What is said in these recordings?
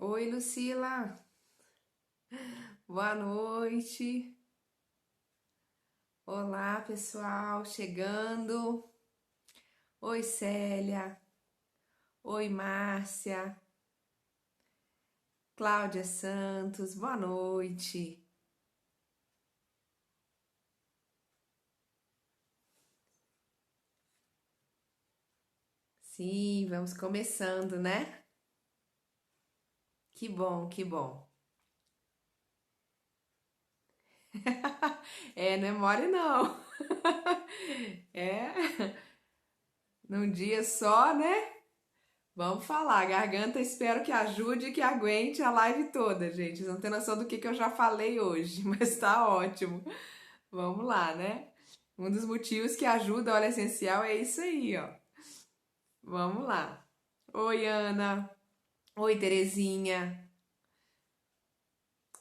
Oi, Lucila. Boa noite. Olá, pessoal, chegando. Oi, Célia. Oi, Márcia. Cláudia Santos. Boa noite. Sim, vamos começando, né? Que bom, que bom. É, não é mole não. É, num dia só, né? Vamos falar. Garganta, espero que ajude e que aguente a live toda, gente. Vocês não tem noção do que eu já falei hoje, mas tá ótimo. Vamos lá, né? Um dos motivos que ajuda a óleo essencial é isso aí, ó. Vamos lá. Oi, Ana. Oi, Terezinha.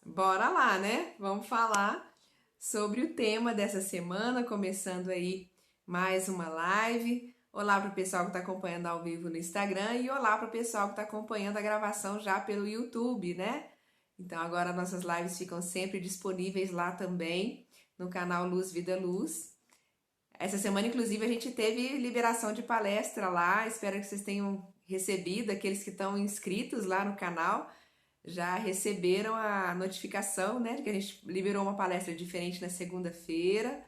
Bora lá, né? Vamos falar sobre o tema dessa semana, começando aí mais uma live. Olá para o pessoal que está acompanhando ao vivo no Instagram e olá para o pessoal que está acompanhando a gravação já pelo YouTube, né? Então agora nossas lives ficam sempre disponíveis lá também no canal Luz Vida Luz. Essa semana, inclusive, a gente teve liberação de palestra lá. Espero que vocês tenham recebido, aqueles que estão inscritos lá no canal já receberam a notificação, né, de que a gente liberou uma palestra diferente na segunda-feira.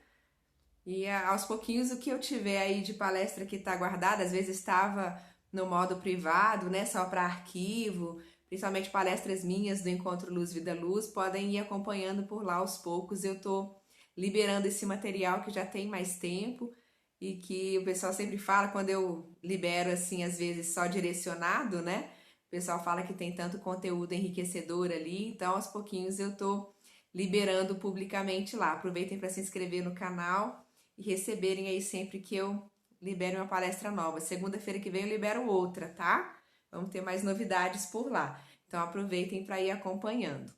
E aos pouquinhos o que eu tiver aí de palestra que está guardada, às vezes estava no modo privado, né, só para arquivo, principalmente palestras minhas do Encontro Luz Vida Luz, podem ir acompanhando por lá aos poucos. Eu tô liberando esse material que já tem mais tempo e que o pessoal sempre fala quando eu libero assim, às vezes só direcionado, né? O pessoal fala que tem tanto conteúdo enriquecedor ali, então aos pouquinhos eu tô liberando publicamente lá. Aproveitem para se inscrever no canal e receberem aí sempre que eu libero uma palestra nova. Segunda-feira que vem eu libero outra, tá? Vamos ter mais novidades por lá. Então aproveitem para ir acompanhando.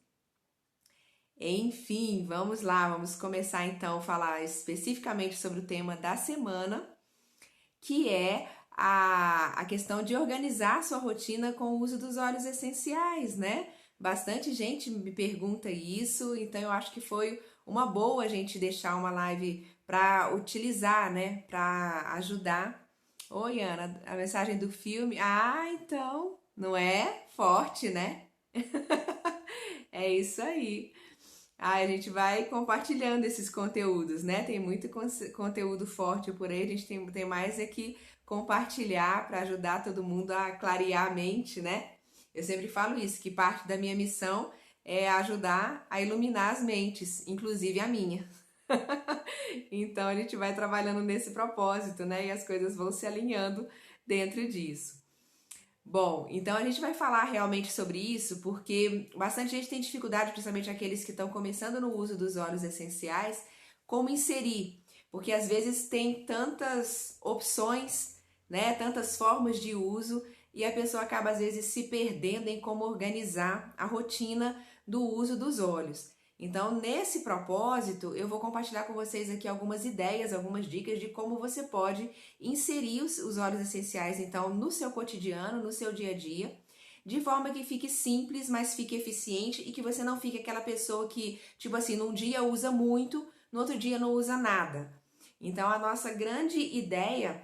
Enfim, vamos lá, vamos começar então a falar especificamente sobre o tema da semana, que é a questão de organizar sua rotina com o uso dos óleos essenciais, né? Bastante gente me pergunta isso, então eu acho que foi uma boa a gente deixar uma live para utilizar, né? Para ajudar. Oi, Ana, a mensagem do filme. Ah, então, não é forte, né? É isso aí. Ah, a gente vai compartilhando esses conteúdos, né? Tem muito conteúdo forte por aí, a gente tem mais é que compartilhar para ajudar todo mundo a clarear a mente, né? Eu sempre falo isso, que parte da minha missão é ajudar a iluminar as mentes, inclusive a minha. Então a gente vai trabalhando nesse propósito, né? E as coisas vão se alinhando dentro disso. Bom, então a gente vai falar realmente sobre isso porque bastante gente tem dificuldade, principalmente aqueles que estão começando no uso dos óleos essenciais, como inserir, porque às vezes tem tantas opções, né, tantas formas de uso e a pessoa acaba às vezes se perdendo em como organizar a rotina do uso dos óleos. Então, nesse propósito, eu vou compartilhar com vocês aqui algumas ideias, algumas dicas de como você pode inserir os óleos essenciais, então, no seu cotidiano, no seu dia a dia, de forma que fique simples, mas fique eficiente e que você não fique aquela pessoa que, tipo assim, num dia usa muito, no outro dia não usa nada. Então, a nossa grande ideia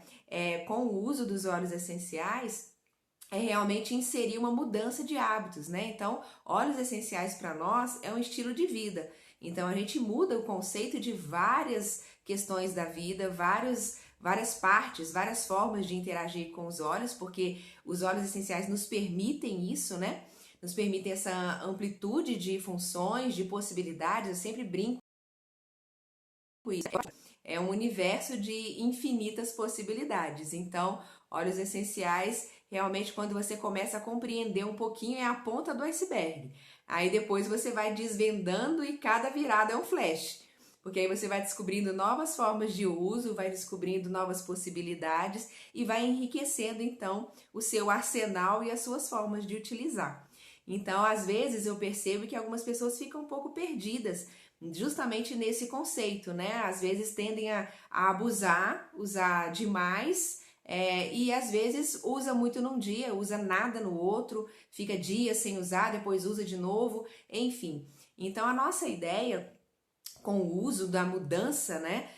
com o uso dos óleos essenciais é realmente inserir uma mudança de hábitos, né? Então, óleos essenciais para nós é um estilo de vida. Então, a gente muda o conceito de várias questões da vida, várias partes, várias formas de interagir com os óleos, porque os óleos essenciais nos permitem isso, né? Nos permitem essa amplitude de funções, de possibilidades. Eu sempre brinco com isso. É um universo de infinitas possibilidades. Então, óleos essenciais, realmente, quando você começa a compreender um pouquinho, é a ponta do iceberg. Aí depois você vai desvendando e cada virada é um flash. Porque aí você vai descobrindo novas formas de uso, vai descobrindo novas possibilidades e vai enriquecendo então o seu arsenal e as suas formas de utilizar. Então, às vezes eu percebo que algumas pessoas ficam um pouco perdidas justamente nesse conceito, né? Às vezes tendem a abusar, usar demais e às vezes usa muito num dia, usa nada no outro, fica dias sem usar, depois usa de novo, enfim. Então a nossa ideia com o uso da mudança, né,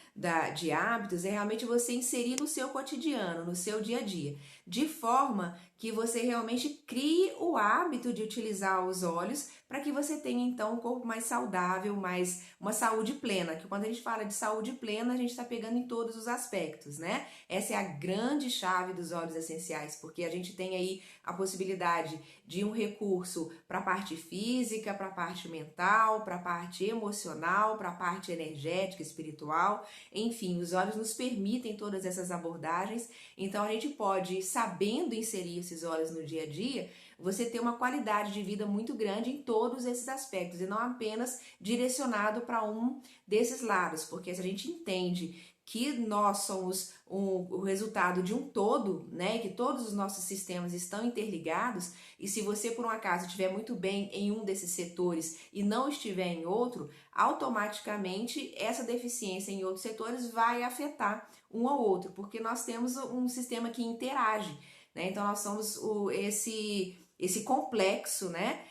de hábitos, é realmente você inserir no seu cotidiano, no seu dia a dia, de forma que você realmente crie o hábito de utilizar os óleos para que você tenha então um corpo mais saudável, mais uma saúde plena, que quando a gente fala de saúde plena, a gente está pegando em todos os aspectos, né? Essa é a grande chave dos óleos essenciais, porque a gente tem aí a possibilidade de um recurso para a parte física, para a parte mental, para a parte emocional, para a parte energética, espiritual, enfim, os óleos nos permitem todas essas abordagens, então a gente pode, sabendo inserir esses óleos no dia a dia, você ter uma qualidade de vida muito grande em todos esses aspectos e não apenas direcionado para um desses lados, porque se a gente entende que nós somos o resultado de um todo, né, que todos os nossos sistemas estão interligados, e se você por um acaso estiver muito bem em um desses setores e não estiver em outro, automaticamente essa deficiência em outros setores vai afetar um ao outro, porque nós temos um sistema que interage, né? Então nós somos esse complexo, né,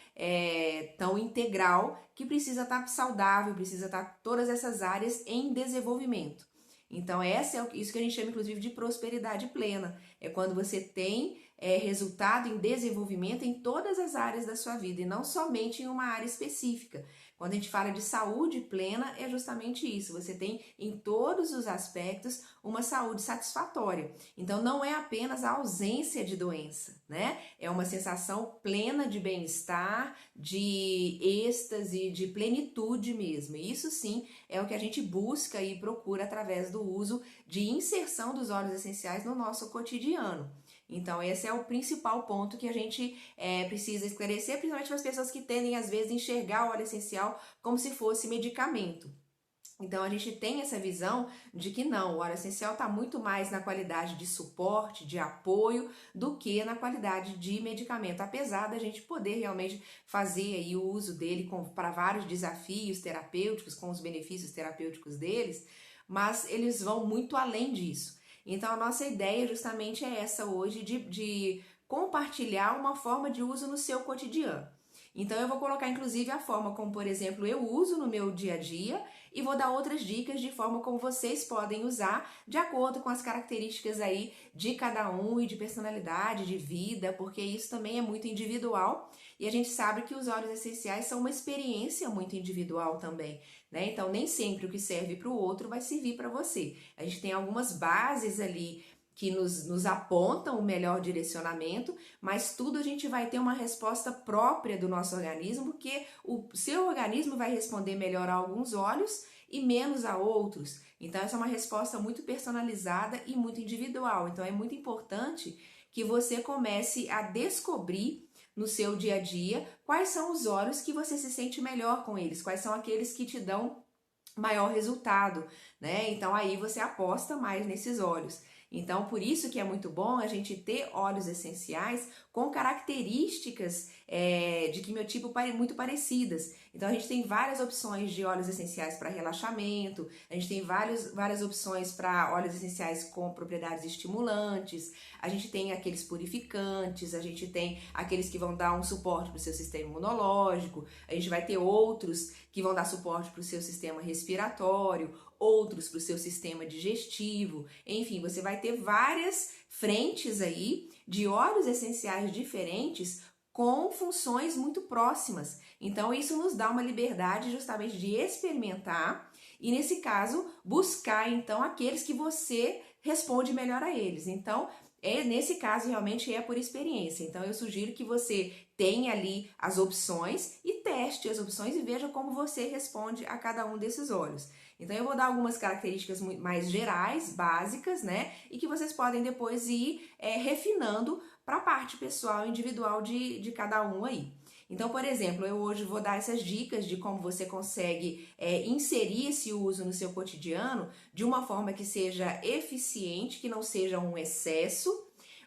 tão integral que precisa estar saudável, precisa estar todas essas áreas em desenvolvimento. Então isso que a gente chama inclusive de prosperidade plena, é quando você tem resultado em desenvolvimento em todas as áreas da sua vida e não somente em uma área específica. Quando a gente fala de saúde plena, é justamente isso. Você tem em todos os aspectos uma saúde satisfatória. Então, não é apenas a ausência de doença, né? É uma sensação plena de bem-estar, de êxtase, de plenitude mesmo. E isso sim é o que a gente busca e procura através do uso de inserção dos óleos essenciais no nosso cotidiano. Então, esse é o principal ponto que a gente precisa esclarecer, principalmente para as pessoas que tendem, às vezes, a enxergar o óleo essencial como se fosse medicamento. Então, a gente tem essa visão de que não, o óleo essencial está muito mais na qualidade de suporte, de apoio, do que na qualidade de medicamento, apesar da gente poder realmente fazer aí o uso dele para vários desafios terapêuticos, com os benefícios terapêuticos deles, mas eles vão muito além disso. Então, a nossa ideia justamente é essa hoje de compartilhar uma forma de uso no seu cotidiano. Então, eu vou colocar inclusive a forma como, por exemplo, eu uso no meu dia a dia e vou dar outras dicas de forma como vocês podem usar de acordo com as características aí de cada um e de personalidade, de vida, porque isso também é muito individual e a gente sabe que os óleos essenciais são uma experiência muito individual também, né? Então, nem sempre o que serve para o outro vai servir para você. A gente tem algumas bases ali que nos apontam o melhor direcionamento, mas tudo a gente vai ter uma resposta própria do nosso organismo, porque o seu organismo vai responder melhor a alguns óleos e menos a outros. Então, essa é uma resposta muito personalizada e muito individual. Então, é muito importante que você comece a descobrir no seu dia a dia quais são os óleos que você se sente melhor com eles, quais são aqueles que te dão maior resultado, né? Então, aí você aposta mais nesses óleos. Então, por isso que é muito bom a gente ter óleos essenciais com características de quimiotipo muito parecidas. Então, a gente tem várias opções de óleos essenciais para relaxamento, a gente tem várias opções para óleos essenciais com propriedades estimulantes, a gente tem aqueles purificantes, a gente tem aqueles que vão dar um suporte para o seu sistema imunológico, a gente vai ter outros que vão dar suporte para o seu sistema respiratório, outros para o seu sistema digestivo, enfim, você vai ter várias frentes aí de óleos essenciais diferentes com funções muito próximas. Então, isso nos dá uma liberdade justamente de experimentar e, nesse caso, buscar, então, aqueles que você responde melhor a eles. Então, nesse caso, realmente é por experiência. Então, eu sugiro que você tenha ali as opções e teste as opções e veja como você responde a cada um desses óleos. Então, eu vou dar algumas características mais gerais, básicas, né? E que vocês podem depois ir refinando para a parte pessoal, individual de cada um aí. Então, por exemplo, eu hoje vou dar essas dicas de como você consegue inserir esse uso no seu cotidiano de uma forma que seja eficiente, que não seja um excesso,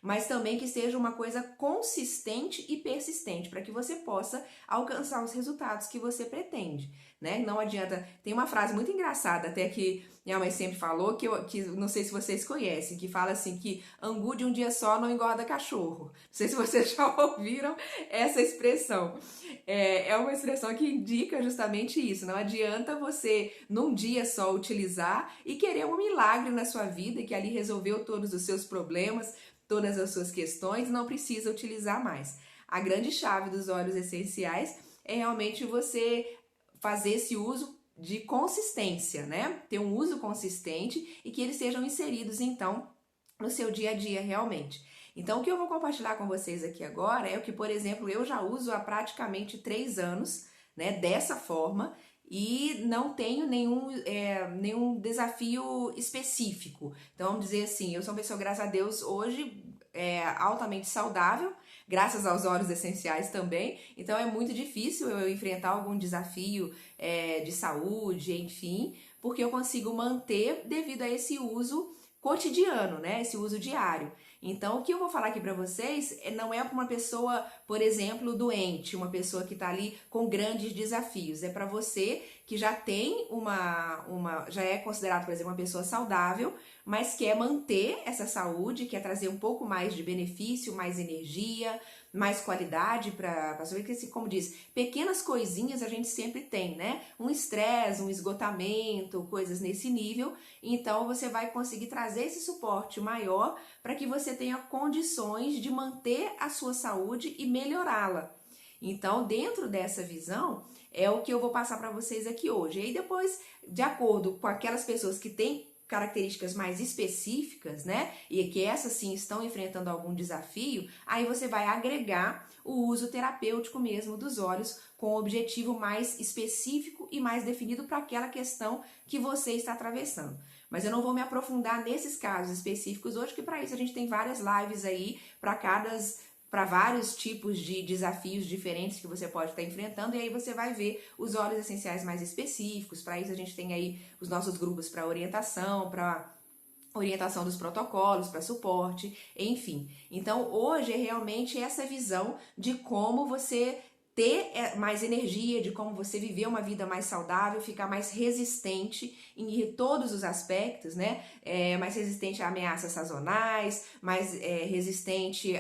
mas também que seja uma coisa consistente e persistente, para que você possa alcançar os resultados que você pretende, né? Não adianta. Tem uma frase muito engraçada, até que minha mãe sempre falou, que não sei se vocês conhecem, que fala assim que angu de um dia só não engorda cachorro. Não sei se vocês já ouviram essa expressão. É uma expressão que indica justamente isso. Não adianta você, num dia só, utilizar e querer um milagre na sua vida, que ali resolveu todos os seus problemas, todas as suas questões, não precisa utilizar mais. A grande chave dos óleos essenciais é realmente você fazer esse uso de consistência, né? Ter um uso consistente e que eles sejam inseridos, então, no seu dia a dia realmente. Então, o que eu vou compartilhar com vocês aqui agora é o que, por exemplo, eu já uso há praticamente 3 anos, né? Dessa forma, e não tenho nenhum desafio específico. Então, vamos dizer assim, eu sou uma pessoa, graças a Deus, hoje altamente saudável, graças aos óleos essenciais também. Então, é muito difícil eu enfrentar algum desafio de saúde, enfim, porque eu consigo manter devido a esse uso cotidiano, né? Esse uso diário. Então, o que eu vou falar aqui para vocês não é para uma pessoa, por exemplo, doente, uma pessoa que está ali com grandes desafios. É para você que já tem já é considerado, por exemplo, uma pessoa saudável, mas quer manter essa saúde, quer trazer um pouco mais de benefício, mais energia, mais qualidade para a sua vida, porque, como diz, pequenas coisinhas a gente sempre tem, né? Um estresse, um esgotamento, coisas nesse nível. Então, você vai conseguir trazer esse suporte maior para que você tenha condições de manter a sua saúde e melhorá-la. Então, dentro dessa visão, é o que eu vou passar para vocês aqui hoje. E aí depois, de acordo com aquelas pessoas que têm características mais específicas, né? E que essas sim estão enfrentando algum desafio, aí você vai agregar o uso terapêutico mesmo dos óleos com um objetivo mais específico e mais definido para aquela questão que você está atravessando. Mas eu não vou me aprofundar nesses casos específicos hoje, que para isso a gente tem várias lives aí para vários tipos de desafios diferentes que você pode estar enfrentando, e aí você vai ver os óleos essenciais mais específicos. Para isso a gente tem aí os nossos grupos para orientação dos protocolos, para suporte, enfim. Então hoje é realmente essa visão de como você ter mais energia, de como você viver uma vida mais saudável, ficar mais resistente em todos os aspectos, né? Mais resistente a ameaças sazonais, mais resistente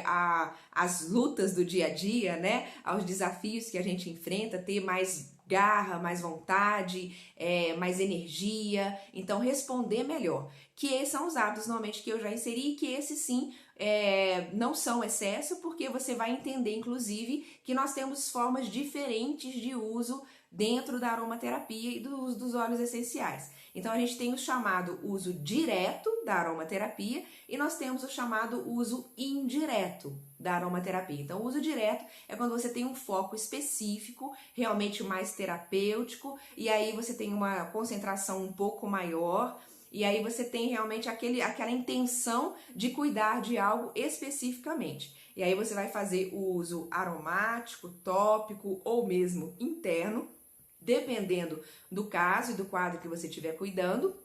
às lutas do dia a dia, né? Aos desafios que a gente enfrenta, ter mais garra, mais vontade, mais energia, então responder melhor. Que esses são os hábitos normalmente que eu já inseri, que esses sim não são excesso, porque você vai entender, inclusive, que nós temos formas diferentes de uso dentro da aromaterapia e do uso dos óleos essenciais. Então, a gente tem o chamado uso direto da aromaterapia e nós temos o chamado uso indireto da aromaterapia. Então, o uso direto é quando você tem um foco específico, realmente mais terapêutico, e aí você tem uma concentração um pouco maior, e aí você tem realmente aquela intenção de cuidar de algo especificamente. E aí você vai fazer o uso aromático, tópico ou mesmo interno, dependendo do caso e do quadro que você estiver cuidando.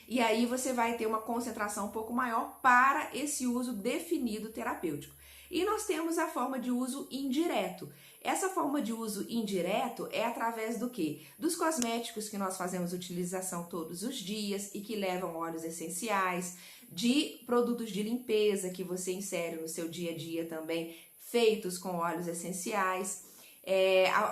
E aí você vai ter uma concentração um pouco maior para esse uso definido terapêutico. E nós temos a forma de uso indireto. Essa forma de uso indireto é através do quê? Dos cosméticos que nós fazemos utilização todos os dias e que levam óleos essenciais, de produtos de limpeza que você insere no seu dia a dia também, feitos com óleos essenciais.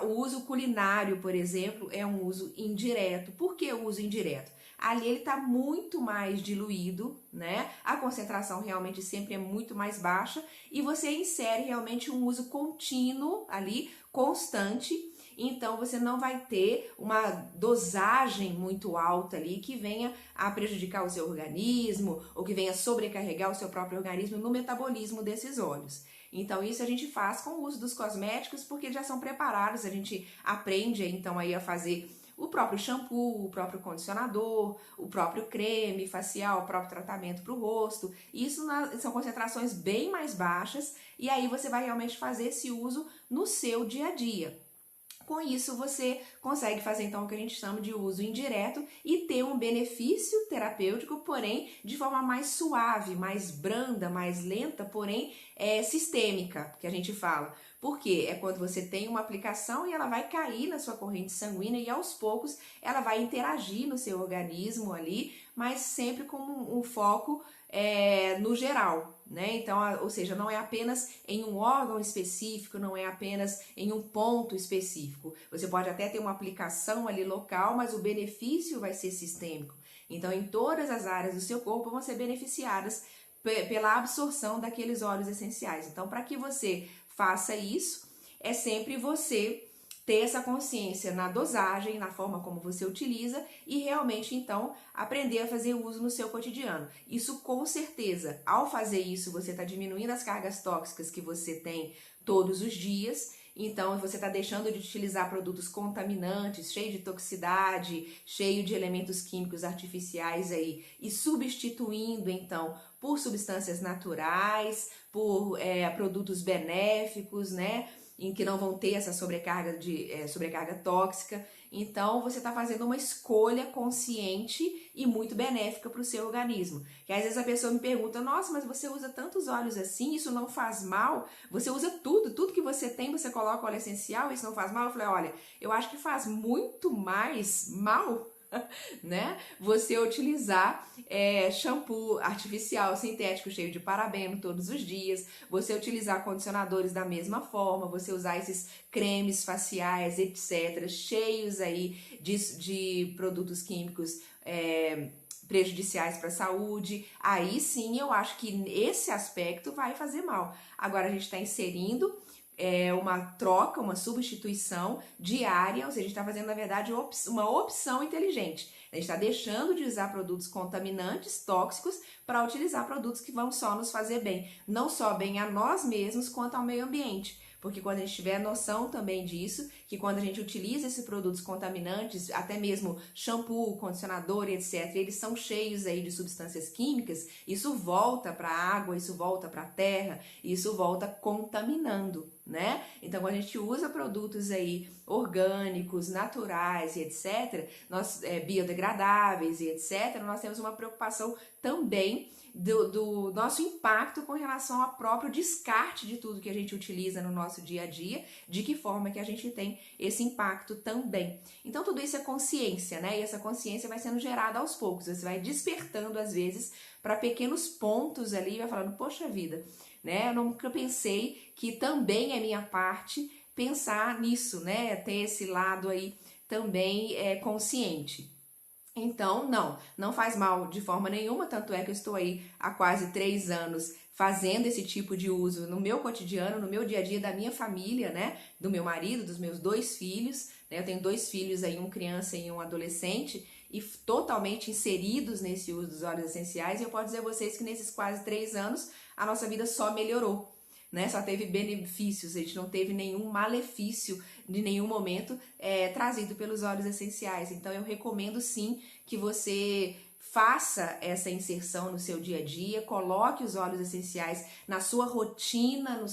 O uso culinário, por exemplo, é um uso indireto. Por que o uso indireto? Ali ele está muito mais diluído, né? A concentração realmente sempre é muito mais baixa e você insere realmente um uso contínuo ali, constante. Então você não vai ter uma dosagem muito alta ali que venha a prejudicar o seu organismo ou que venha sobrecarregar o seu próprio organismo no metabolismo desses óleos. Então isso a gente faz com o uso dos cosméticos porque já são preparados, a gente aprende então aí a fazer o próprio shampoo, o próprio condicionador, o próprio creme facial, o próprio tratamento para o rosto. Isso são concentrações bem mais baixas e aí você vai realmente fazer esse uso no seu dia a dia. Com isso, você consegue fazer então o que a gente chama de uso indireto e ter um benefício terapêutico, porém de forma mais suave, mais branda, mais lenta, porém sistêmica, que a gente fala. Por quê? É quando você tem uma aplicação e ela vai cair na sua corrente sanguínea e aos poucos ela vai interagir no seu organismo ali, mas sempre com um foco no geral, né? Então, ou seja, não é apenas em um órgão específico, não é apenas em um ponto específico. Você pode até ter uma aplicação ali local, mas o benefício vai ser sistêmico. Então, em todas as áreas do seu corpo vão ser beneficiadas pela absorção daqueles óleos essenciais. Então, para que você faça isso, é sempre você ter essa consciência na dosagem, na forma como você utiliza e realmente então aprender a fazer uso no seu cotidiano. Isso com certeza, ao fazer isso, você está diminuindo as cargas tóxicas que você tem todos os dias. Então, você está deixando de utilizar produtos contaminantes, cheio de toxicidade, cheio de elementos químicos artificiais aí, e substituindo, então, por substâncias naturais, por produtos benéficos, né? Em que não vão ter essa sobrecarga tóxica. Então, você está fazendo uma escolha consciente e muito benéfica para o seu organismo. Que às vezes a pessoa me pergunta, nossa, mas você usa tantos óleos assim, isso não faz mal? Você usa tudo que você tem, você coloca óleo essencial, isso não faz mal? Eu falei, olha, eu acho que faz muito mais mal, né? Você utilizar shampoo artificial, sintético, cheio de parabeno todos os dias, você utilizar condicionadores da mesma forma, você usar esses cremes faciais, etc., cheios aí de produtos químicos prejudiciais para a saúde. Aí sim eu acho que esse aspecto vai fazer mal. Agora a gente está inserindo uma troca, uma substituição diária, ou seja, a gente está fazendo, na verdade, uma opção inteligente. A gente está deixando de usar produtos contaminantes, tóxicos, para utilizar produtos que vão só nos fazer bem. Não só bem a nós mesmos, quanto ao meio ambiente. Porque quando a gente tiver noção também disso, que quando a gente utiliza esses produtos contaminantes, até mesmo shampoo, condicionador, etc., eles são cheios aí de substâncias químicas, isso volta para a água, isso volta para a terra, isso volta contaminando, né? Então, quando a gente usa produtos aí orgânicos, naturais e etc., biodegradáveis e etc., nós temos uma preocupação também do nosso impacto com relação ao próprio descarte de tudo que a gente utiliza no nosso dia a dia, de que forma que a gente tem esse impacto também. Então tudo isso é consciência, né? E essa consciência vai sendo gerada aos poucos, você vai despertando às vezes para pequenos pontos ali, vai falando, poxa vida, né? Eu nunca pensei que também é minha parte pensar nisso, né? Ter esse lado aí também consciente. Então, não faz mal de forma nenhuma, tanto é que eu estou aí há quase 3 anos fazendo esse tipo de uso no meu cotidiano, no meu dia a dia, da minha família, né, do meu marido, dos meus 2 filhos, né, eu tenho 2 filhos aí, um criança e um adolescente, e totalmente inseridos nesse uso dos óleos essenciais, e eu posso dizer a vocês que nesses quase 3 anos, a nossa vida só melhorou. Né? Só teve benefícios, a gente não teve nenhum malefício de nenhum momento trazido pelos óleos essenciais. Então eu recomendo sim que você faça essa inserção no seu dia a dia, coloque os óleos essenciais na sua rotina,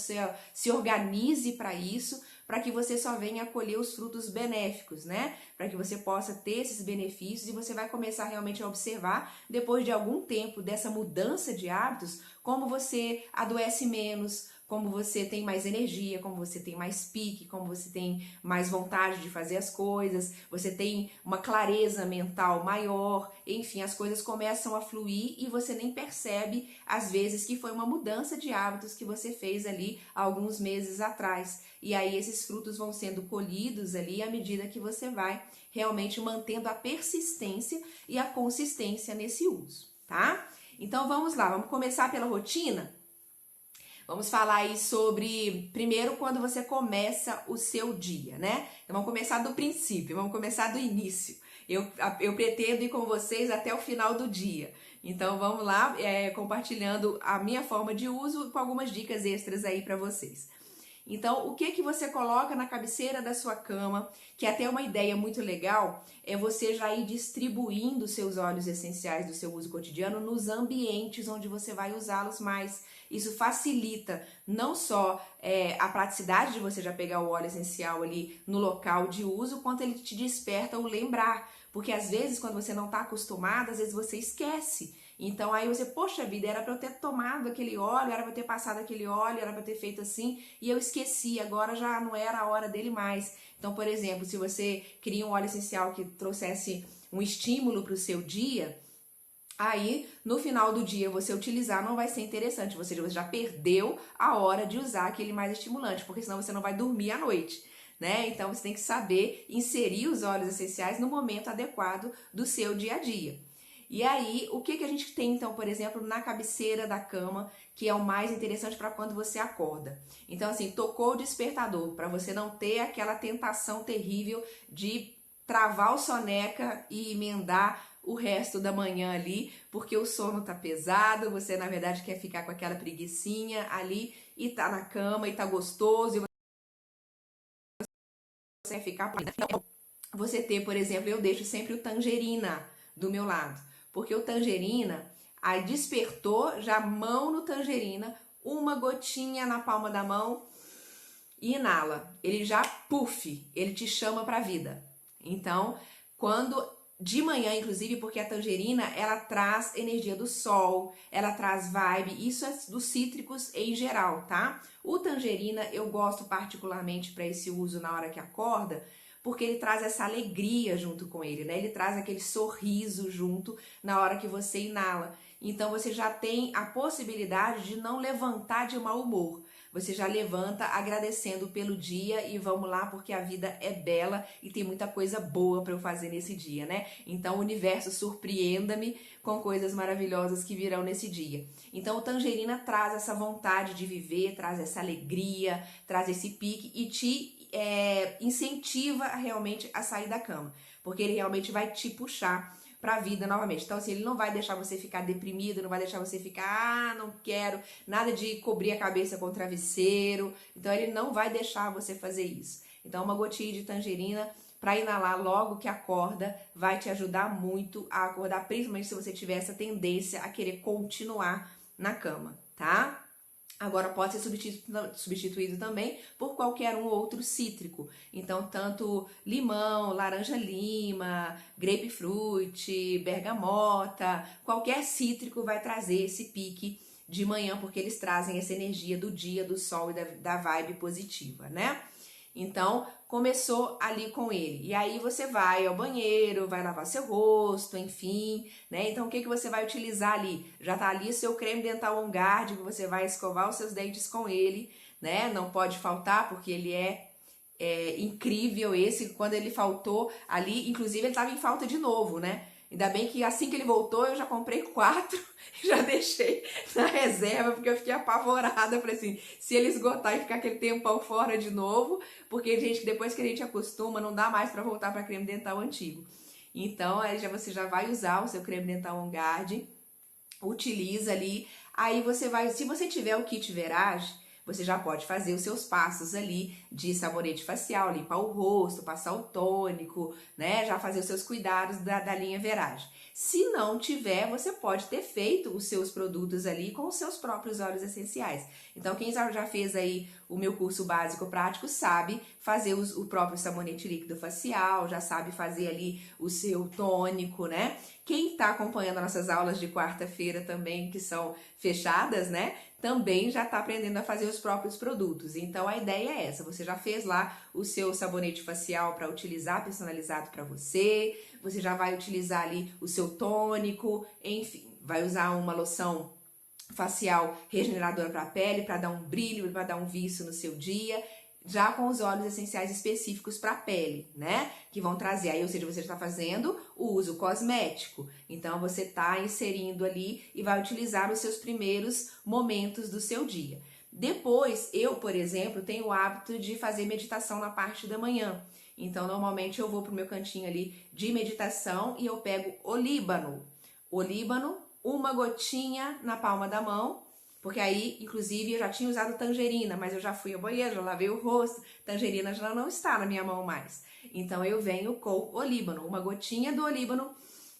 se organize para isso, para que você só venha colher os frutos benéficos, né? Para que você possa ter esses benefícios e você vai começar realmente a observar, depois de algum tempo dessa mudança de hábitos, como você adoece menos, como você tem mais energia, como você tem mais pique, como você tem mais vontade de fazer as coisas, você tem uma clareza mental maior, enfim, as coisas começam a fluir e você nem percebe, às vezes, que foi uma mudança de hábitos que você fez ali há alguns meses atrás. E aí esses frutos vão sendo colhidos ali à medida que você vai realmente mantendo a persistência e a consistência nesse uso, tá? Então vamos lá, vamos começar pela rotina? Vamos falar aí sobre, primeiro, quando você começa o seu dia, né? Então vamos começar do princípio, vamos começar do início. Eu pretendo ir com vocês até o final do dia. Então vamos lá, compartilhando a minha forma de uso com algumas dicas extras aí para vocês. Então, o que que você coloca na cabeceira da sua cama, que é até uma ideia muito legal, é você já ir distribuindo seus óleos essenciais do seu uso cotidiano nos ambientes onde você vai usá-los mais. Isso facilita não só a praticidade de você já pegar o óleo essencial ali no local de uso, quanto ele te desperta o lembrar. Porque às vezes, quando você não está acostumado, às vezes você esquece. Então aí você, poxa vida, era para eu ter tomado aquele óleo, era para eu ter passado aquele óleo, era para eu ter feito assim, e eu esqueci, agora já não era a hora dele mais. Então, por exemplo, se você queria um óleo essencial que trouxesse um estímulo para o seu dia, aí no final do dia você utilizar não vai ser interessante, ou seja, você já perdeu a hora de usar aquele mais estimulante, porque senão você não vai dormir à noite. Né? Então você tem que saber inserir os óleos essenciais no momento adequado do seu dia a dia. E aí, o que a gente tem então, por exemplo, na cabeceira da cama, que é o mais interessante para quando você acorda? Então, assim, tocou o despertador, para você não ter aquela tentação terrível de travar o soneca e emendar o resto da manhã ali, porque o sono tá pesado, você na verdade quer ficar com aquela preguicinha ali e tá na cama e tá gostoso e você quer ficar. Então, você ter, por exemplo, eu deixo sempre o tangerina do meu lado. Porque o tangerina, aí despertou, já mão no tangerina, uma gotinha na palma da mão e inala. Ele já, puff, ele te chama pra vida. Então, quando de manhã, inclusive, porque a tangerina, ela traz energia do sol, ela traz vibe, isso é dos cítricos em geral, tá? O tangerina eu gosto particularmente para esse uso na hora que acorda, porque ele traz essa alegria junto com ele, né? Ele traz aquele sorriso junto na hora que você inala. Então você já tem a possibilidade de não levantar de mau humor. Você já levanta agradecendo pelo dia e vamos lá, porque a vida é bela e tem muita coisa boa para eu fazer nesse dia, né? Então o universo surpreenda-me com coisas maravilhosas que virão nesse dia. Então o tangerina traz essa vontade de viver, traz essa alegria, traz esse pique e te incentiva realmente a sair da cama, porque ele realmente vai te puxar para a vida novamente. Então, assim, ele não vai deixar você ficar deprimido, não vai deixar você ficar, não quero, nada de cobrir a cabeça com o travesseiro. Então, ele não vai deixar você fazer isso. Então, uma gotinha de tangerina para inalar logo que acorda vai te ajudar muito a acordar, principalmente se você tiver essa tendência a querer continuar na cama, tá? Agora pode ser substituído também por qualquer um outro cítrico. Então, tanto limão, laranja-lima, grapefruit, bergamota, qualquer cítrico vai trazer esse pique de manhã, porque eles trazem essa energia do dia, do sol e da vibe positiva, né? Então, começou ali com ele. E aí você vai ao banheiro, vai lavar seu rosto, enfim, né? Então, o que você vai utilizar ali? Já tá ali o seu creme dental On Guard, que você vai escovar os seus dentes com ele, né? Não pode faltar, porque ele é incrível esse. Quando ele faltou ali, inclusive ele tava em falta de novo, né? Ainda bem que assim que ele voltou, eu já comprei 4 e já deixei na reserva, porque eu fiquei apavorada. Falei assim, se ele esgotar e ficar aquele tempão fora de novo, porque, gente, depois que a gente acostuma, não dá mais pra voltar pra creme dental antigo. Então, aí você já vai usar o seu creme dental On Guard, utiliza ali, aí você vai, se você tiver o kit Verage, você já pode fazer os seus passos ali de sabonete facial, limpar o rosto, passar o tônico, né? Já fazer os seus cuidados da linha Verage. Se não tiver, você pode ter feito os seus produtos ali com os seus próprios óleos essenciais. Então, quem já fez aí o meu curso básico prático sabe fazer o próprio sabonete líquido facial, já sabe fazer ali o seu tônico, né? Quem está acompanhando nossas aulas de quarta-feira também, que são fechadas, né? Também já está aprendendo a fazer os próprios produtos. Então, a ideia é essa. Você já fez lá o seu sabonete facial para utilizar personalizado para você. Você já vai utilizar ali o seu tônico. Enfim, vai usar uma loção facial regeneradora para a pele, para dar um brilho, para dar um viço no seu dia, já com os óleos essenciais específicos para a pele, né? Que vão trazer aí, ou seja, você está fazendo o uso cosmético. Então, você está inserindo ali e vai utilizar nos seus primeiros momentos do seu dia. Depois, eu, por exemplo, tenho o hábito de fazer meditação na parte da manhã. Então, normalmente eu vou pro meu cantinho ali de meditação e eu pego olíbano. Olíbano, uma gotinha na palma da mão Porque aí, inclusive, eu já tinha usado tangerina, mas eu já fui ao banheiro, já lavei o rosto, tangerina já não está na minha mão mais. Então eu venho com olíbano, uma gotinha do olíbano,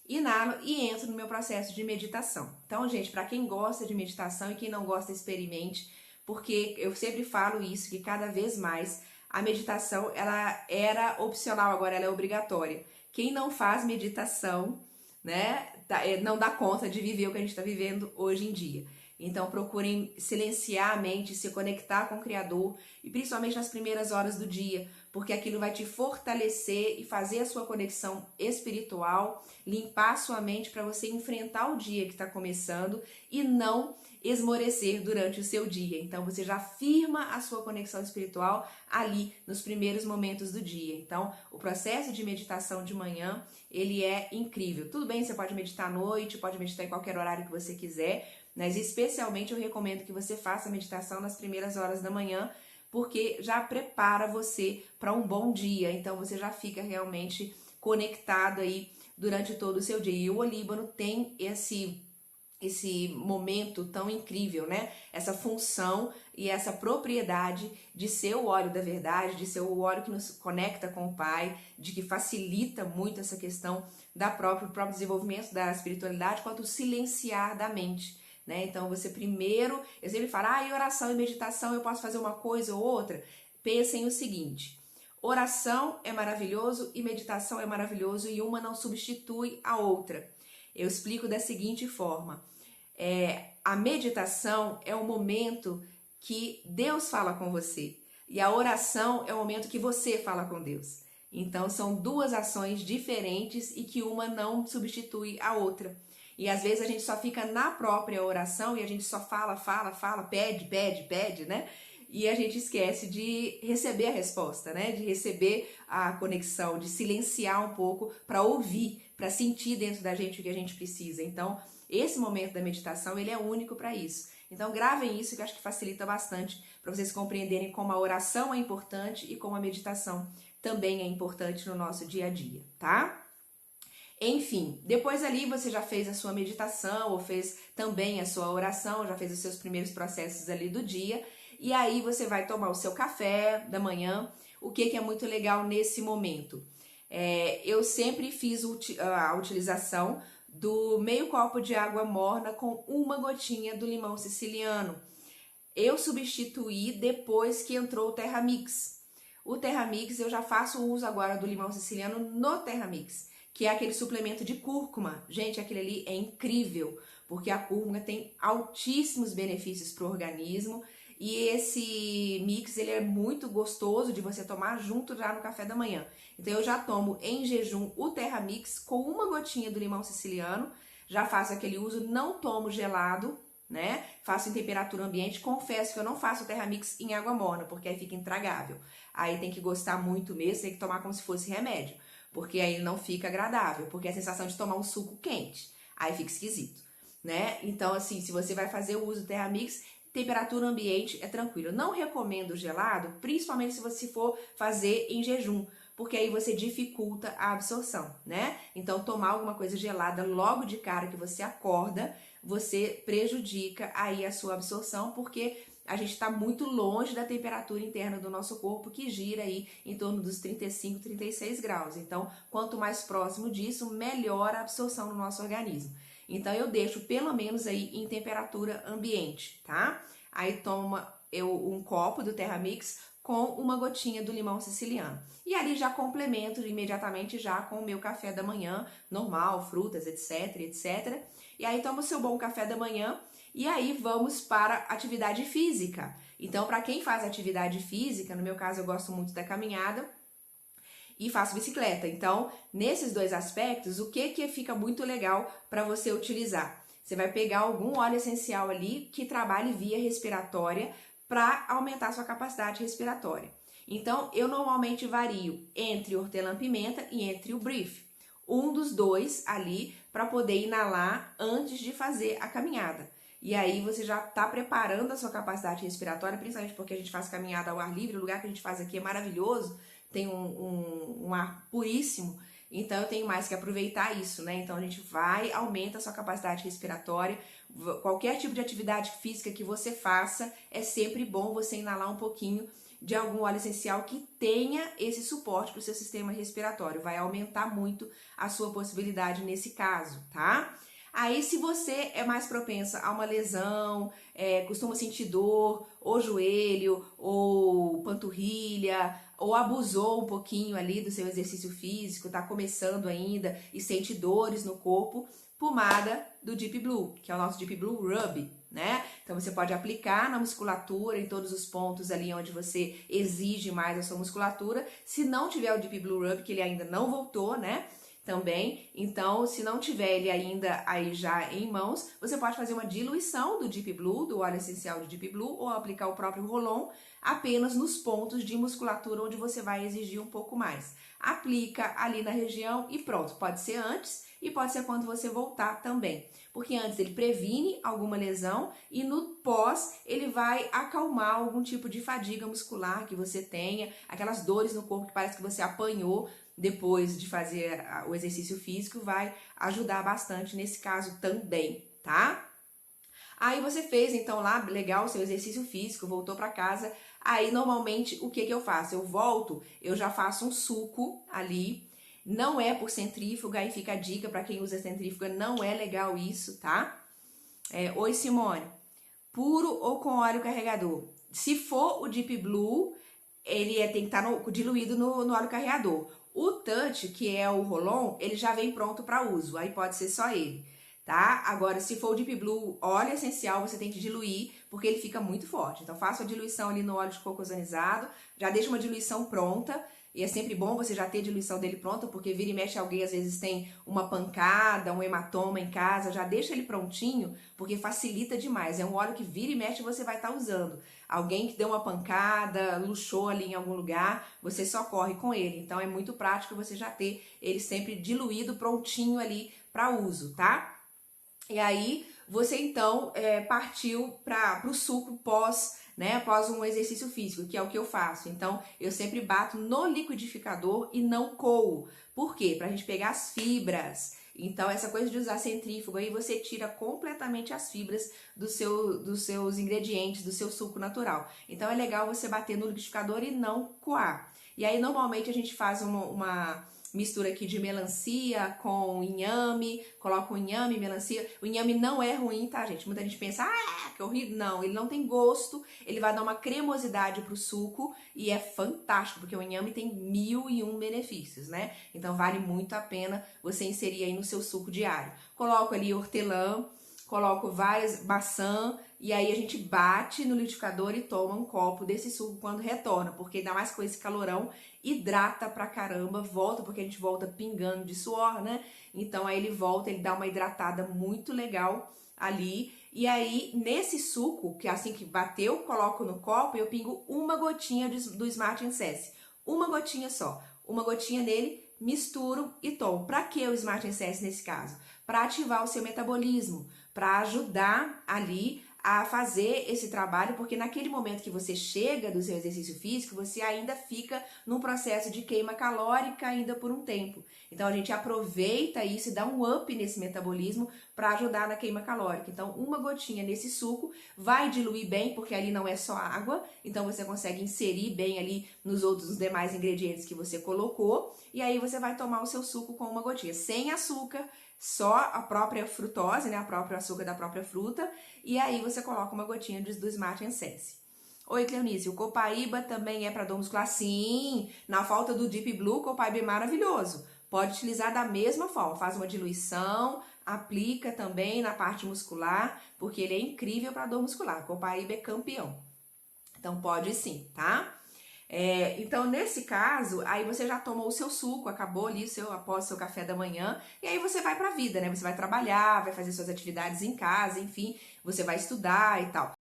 inalo e entro no meu processo de meditação. Então, gente, para quem gosta de meditação e quem não gosta, experimente, porque eu sempre falo isso, que cada vez mais a meditação, ela era opcional, agora ela é obrigatória. Quem não faz meditação, né, não dá conta de viver o que a gente está vivendo hoje em dia. Então procurem silenciar a mente, se conectar com o Criador, e principalmente nas primeiras horas do dia, porque aquilo vai te fortalecer e fazer a sua conexão espiritual, limpar a sua mente para você enfrentar o dia que está começando e não esmorecer durante o seu dia. Então você já firma a sua conexão espiritual ali nos primeiros momentos do dia. Então o processo de meditação de manhã, ele é incrível. Tudo bem, você pode meditar à noite, pode meditar em qualquer horário que você quiser, mas especialmente eu recomendo que você faça a meditação nas primeiras horas da manhã, porque já prepara você para um bom dia. Então você já fica realmente conectado aí durante todo o seu dia. E o olíbano tem esse momento tão incrível, né? Essa função e essa propriedade de ser o óleo da verdade, de ser o óleo que nos conecta com o Pai, de que facilita muito essa questão do próprio desenvolvimento da espiritualidade, quanto o silenciar da mente, né? Então você primeiro, eu sempre falo, em oração e meditação eu posso fazer uma coisa ou outra. Pensem o seguinte: oração é maravilhoso e meditação é maravilhoso e uma não substitui a outra. Eu explico da seguinte forma: a meditação é o momento que Deus fala com você e a oração é o momento que você fala com Deus. Então são duas ações diferentes e que uma não substitui a outra. E às vezes a gente só fica na própria oração e a gente só fala, pede, né? E a gente esquece de receber a resposta, né? De receber a conexão, de silenciar um pouco para ouvir, para sentir dentro da gente o que a gente precisa. Então, esse momento da meditação, ele é único para isso. Então, gravem isso, que eu acho que facilita bastante para vocês compreenderem como a oração é importante e como a meditação também é importante no nosso dia a dia, tá? Enfim, depois ali você já fez a sua meditação ou fez também a sua oração, já fez os seus primeiros processos ali do dia, e aí você vai tomar o seu café da manhã. O que é muito legal nesse momento? Eu sempre fiz a utilização do meio copo de água morna com uma gotinha do limão siciliano. Eu substituí depois que entrou o Terramix. O Terramix, eu já faço uso agora do limão siciliano no Terramix, que é aquele suplemento de cúrcuma. Gente, aquele ali é incrível, porque a cúrcuma tem altíssimos benefícios para o organismo e esse mix, ele é muito gostoso de você tomar junto já no café da manhã. Então eu já tomo em jejum o Terramix com uma gotinha do limão siciliano, já faço aquele uso, não tomo gelado, né? Faço em temperatura ambiente. Confesso que eu não faço o Terramix em água morna, porque aí fica intragável. Aí tem que gostar muito mesmo, tem que tomar como se fosse remédio, porque aí não fica agradável, porque é a sensação de tomar um suco quente, aí fica esquisito, né? Então, assim, se você vai fazer o uso do Terramix, temperatura ambiente é tranquilo. Não recomendo gelado, principalmente se você for fazer em jejum, porque aí você dificulta a absorção, né? Então, tomar alguma coisa gelada logo de cara que você acorda, você prejudica aí a sua absorção, porque a gente está muito longe da temperatura interna do nosso corpo, que gira aí em torno dos 35, 36 graus. Então, quanto mais próximo disso, melhor a absorção no nosso organismo. Então, eu deixo pelo menos aí em temperatura ambiente, tá? Aí toma um copo do Terramix com uma gotinha do limão siciliano. E ali já complemento imediatamente já com o meu café da manhã, normal, frutas, etc. E aí tomo o seu bom café da manhã. E aí vamos para atividade física. Então, para quem faz atividade física, no meu caso eu gosto muito da caminhada e faço bicicleta. Então, nesses dois aspectos, o que fica muito legal para você utilizar? Você vai pegar algum óleo essencial ali que trabalhe via respiratória para aumentar a sua capacidade respiratória. Então, eu normalmente vario entre hortelã-pimenta e entre o brief. Um dos dois ali para poder inalar antes de fazer a caminhada. E aí você já está preparando a sua capacidade respiratória, principalmente porque a gente faz caminhada ao ar livre, o lugar que a gente faz aqui é maravilhoso, tem um ar puríssimo, então eu tenho mais que aproveitar isso, né? Então a gente vai, aumenta a sua capacidade respiratória. Qualquer tipo de atividade física que você faça, é sempre bom você inalar um pouquinho de algum óleo essencial que tenha esse suporte para o seu sistema respiratório. Vai aumentar muito a sua possibilidade nesse caso, tá? Aí, se você é mais propensa a uma lesão, costuma sentir dor, ou joelho, ou panturrilha, ou abusou um pouquinho ali do seu exercício físico, tá começando ainda e sente dores no corpo, pomada do Deep Blue, que é o nosso Deep Blue Rub, né? Então você pode aplicar na musculatura, em todos os pontos ali onde você exige mais a sua musculatura. Se não tiver o Deep Blue Rub, que ele ainda não voltou, né? Também, então, se não tiver ele ainda aí já em mãos, você pode fazer uma diluição do Deep Blue, do óleo essencial de Deep Blue, ou aplicar o próprio Rolon apenas nos pontos de musculatura onde você vai exigir um pouco mais. Aplica ali na região e pronto, pode ser antes e pode ser quando você voltar também, porque antes ele previne alguma lesão e no pós ele vai acalmar algum tipo de fadiga muscular que você tenha, aquelas dores no corpo que parece que você apanhou depois de fazer o exercício físico, vai ajudar bastante nesse caso também, tá? Aí você fez então lá, legal, o seu exercício físico, voltou para casa. Aí normalmente o que eu faço? Eu volto, eu já faço um suco ali. Não é por centrífuga, aí fica a dica para quem usa centrífuga, não é legal isso, tá? Oi Simone, puro ou com óleo carregador? Se for o Deep Blue, ele tem que estar diluído no óleo carregador. O Touch, que é o Rolon, ele já vem pronto para uso, aí pode ser só ele, tá? Agora, se for o Deep Blue, óleo essencial, você tem que diluir, porque ele fica muito forte. Então, faça a diluição ali no óleo de coco ozonizado, já deixa uma diluição pronta, e é sempre bom você já ter a diluição dele pronta, porque vira e mexe alguém, às vezes tem uma pancada, um hematoma em casa, já deixa ele prontinho, porque facilita demais. É um óleo que vira e mexe você vai estar usando. Alguém que deu uma pancada, luxou ali em algum lugar, você só corre com ele. Então é muito prático você já ter ele sempre diluído, prontinho ali para uso, tá? E aí você então partiu para o suco pós, né, após um exercício físico, que é o que eu faço. Então, eu sempre bato no liquidificador e não coo. Por quê? Pra gente pegar as fibras. Então, essa coisa de usar centrífugo aí, você tira completamente as fibras dos seus ingredientes, do seu suco natural. Então, é legal você bater no liquidificador e não coar. E aí, normalmente, a gente faz uma mistura aqui de melancia com inhame, coloca o inhame, melancia. O inhame não é ruim, tá, gente? Muita gente pensa, que horrível. Não, ele não tem gosto, ele vai dar uma cremosidade pro suco e é fantástico, porque o inhame tem 1001 benefícios, né? Então vale muito a pena você inserir aí no seu suco diário. Coloco ali hortelã, coloco várias maçã e aí a gente bate no liquidificador e toma um copo desse suco quando retorna, porque ainda mais com esse calorão, hidrata pra caramba, volta, porque a gente volta pingando de suor, né? Então aí ele volta, ele dá uma hidratada muito legal ali. E aí, nesse suco, que assim que bateu, coloco no copo e eu pingo uma gotinha do Smart Incesse. Uma gotinha só. Uma gotinha nele, misturo e tomo. Pra que o Smart Incesse nesse caso? Para ativar o seu metabolismo, para ajudar ali a fazer esse trabalho, porque naquele momento que você chega do seu exercício físico, você ainda fica num processo de queima calórica ainda por um tempo. Então a gente aproveita isso e dá um up nesse metabolismo para ajudar na queima calórica. Então uma gotinha nesse suco vai diluir bem, porque ali não é só água, então você consegue inserir bem ali nos demais ingredientes que você colocou, e aí você vai tomar o seu suco com uma gotinha, sem açúcar, só a própria frutose, né, a própria açúcar da própria fruta, e aí você coloca uma gotinha do Smart Essence. Oi, Cleonice, o Copaíba também é para dor muscular? Sim, na falta do Deep Blue, o Copaíba é maravilhoso. Pode utilizar da mesma forma, faz uma diluição, aplica também na parte muscular, porque ele é incrível para dor muscular. O Copaíba é campeão. Então pode sim, tá? Então, nesse caso, aí você já tomou o seu suco, acabou ali após o seu café da manhã, e aí você vai pra vida, né? Você vai trabalhar, vai fazer suas atividades em casa, enfim, você vai estudar e tal.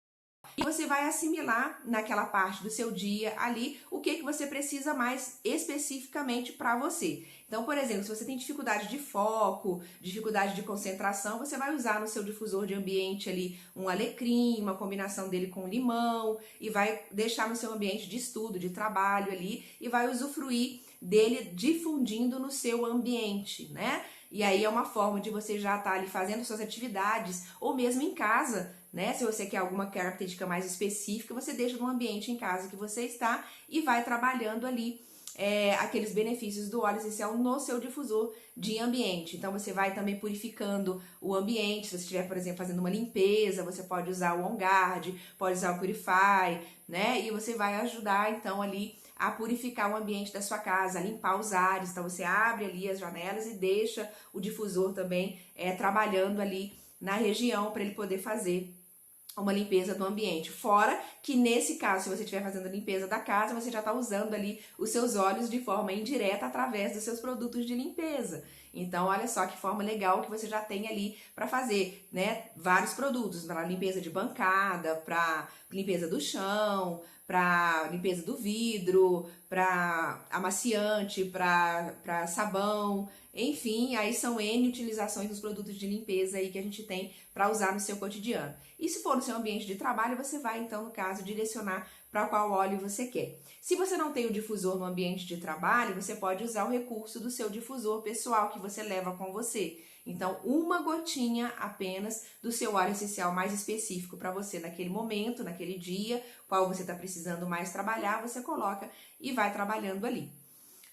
E você vai assimilar naquela parte do seu dia ali o que você precisa mais especificamente para você. Então, por exemplo, se você tem dificuldade de foco, dificuldade de concentração, você vai usar no seu difusor de ambiente ali um alecrim, uma combinação dele com limão, e vai deixar no seu ambiente de estudo, de trabalho ali, e vai usufruir dele difundindo no seu ambiente, né? E aí é uma forma de você já estar ali fazendo suas atividades, ou mesmo em casa, né? Se você quer alguma característica mais específica, você deixa no ambiente em casa que você está e vai trabalhando ali aqueles benefícios do óleo essencial no seu difusor de ambiente. Então você vai também purificando o ambiente. Se você estiver, por exemplo, fazendo uma limpeza, você pode usar o On Guard, pode usar o Purify, né? E você vai ajudar então ali a purificar o ambiente da sua casa, a limpar os ares. Então você abre ali as janelas e deixa o difusor também trabalhando ali na região para ele poder fazer uma limpeza do ambiente. Fora que nesse caso, se você estiver fazendo a limpeza da casa, você já está usando ali os seus óleos de forma indireta através dos seus produtos de limpeza. Então, olha só que forma legal que você já tem ali para fazer, né? Vários produtos para limpeza de bancada, para limpeza do chão, para limpeza do vidro, para amaciante, para sabão, enfim, aí são N utilizações dos produtos de limpeza aí que a gente tem para usar no seu cotidiano. E se for no seu ambiente de trabalho, você vai então, no caso, direcionar para qual óleo você quer. Se você não tem o difusor no ambiente de trabalho, você pode usar o recurso do seu difusor pessoal que você leva com você. Então, uma gotinha apenas do seu óleo essencial mais específico para você naquele momento, naquele dia, qual você está precisando mais trabalhar, você coloca e vai trabalhando ali.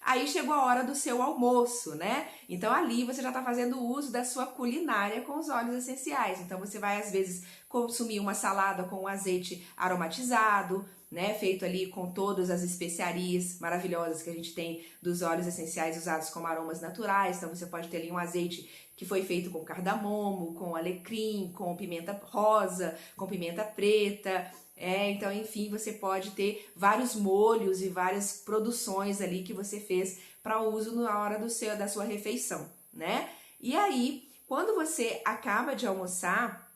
Aí chegou a hora do seu almoço, né? Então ali você já está fazendo uso da sua culinária com os óleos essenciais. Então você vai às vezes consumir uma salada com um azeite aromatizado, né? Feito ali com todas as especiarias maravilhosas que a gente tem dos óleos essenciais usados como aromas naturais. Então você pode ter ali um azeite que foi feito com cardamomo, com alecrim, com pimenta rosa, com pimenta preta. Então, enfim, você pode ter vários molhos e várias produções ali que você fez para uso na hora da sua refeição, né? E aí, quando você acaba de almoçar,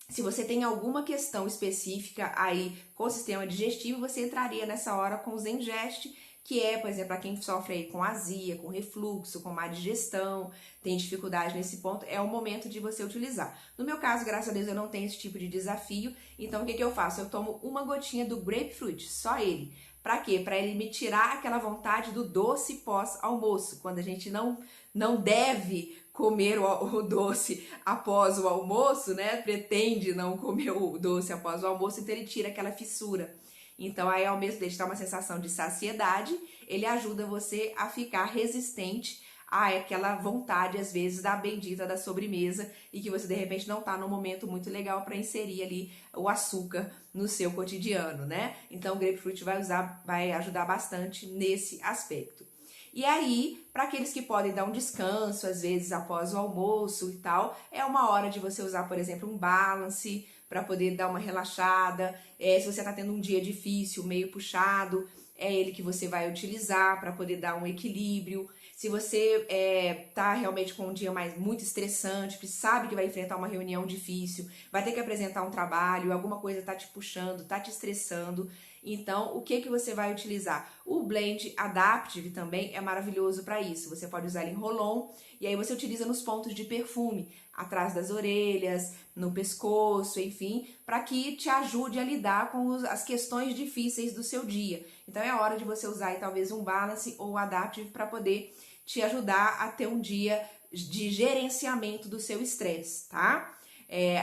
se você tem alguma questão específica aí com o sistema digestivo, você entraria nessa hora com o Zengest, que é, por exemplo, para quem sofre aí com azia, com refluxo, com má digestão, tem dificuldade nesse ponto, é o momento de você utilizar. No meu caso, graças a Deus, eu não tenho esse tipo de desafio, então o que eu faço? Eu tomo uma gotinha do grapefruit, só ele. Para quê? Para ele me tirar aquela vontade do doce pós-almoço, quando a gente não deve comer o doce após o almoço, né? Pretende não comer o doce após o almoço, então ele tira aquela fissura. Então, aí, ao mesmo tempo de dar uma sensação de saciedade, ele ajuda você a ficar resistente àquela vontade, às vezes, da bendita da sobremesa e que você, de repente, não tá num momento muito legal para inserir ali o açúcar no seu cotidiano, né? Então, o grapefruit vai ajudar bastante nesse aspecto. E aí, para aqueles que podem dar um descanso, às vezes, após o almoço e tal, é uma hora de você usar, por exemplo, um balance, para poder dar uma relaxada. Se você está tendo um dia difícil, meio puxado, é ele que você vai utilizar para poder dar um equilíbrio. Se você tá realmente com um dia muito estressante, que sabe que vai enfrentar uma reunião difícil, vai ter que apresentar um trabalho, alguma coisa tá te puxando, tá te estressando, então o que você vai utilizar? O Blend Adaptive também é maravilhoso para isso. Você pode usar ele em roll-on e aí você utiliza nos pontos de perfume, atrás das orelhas, no pescoço, enfim, para que te ajude a lidar com as questões difíceis do seu dia. Então é hora de você usar aí, talvez um Balance ou Adaptive para poder te ajudar a ter um dia de gerenciamento do seu estresse, tá?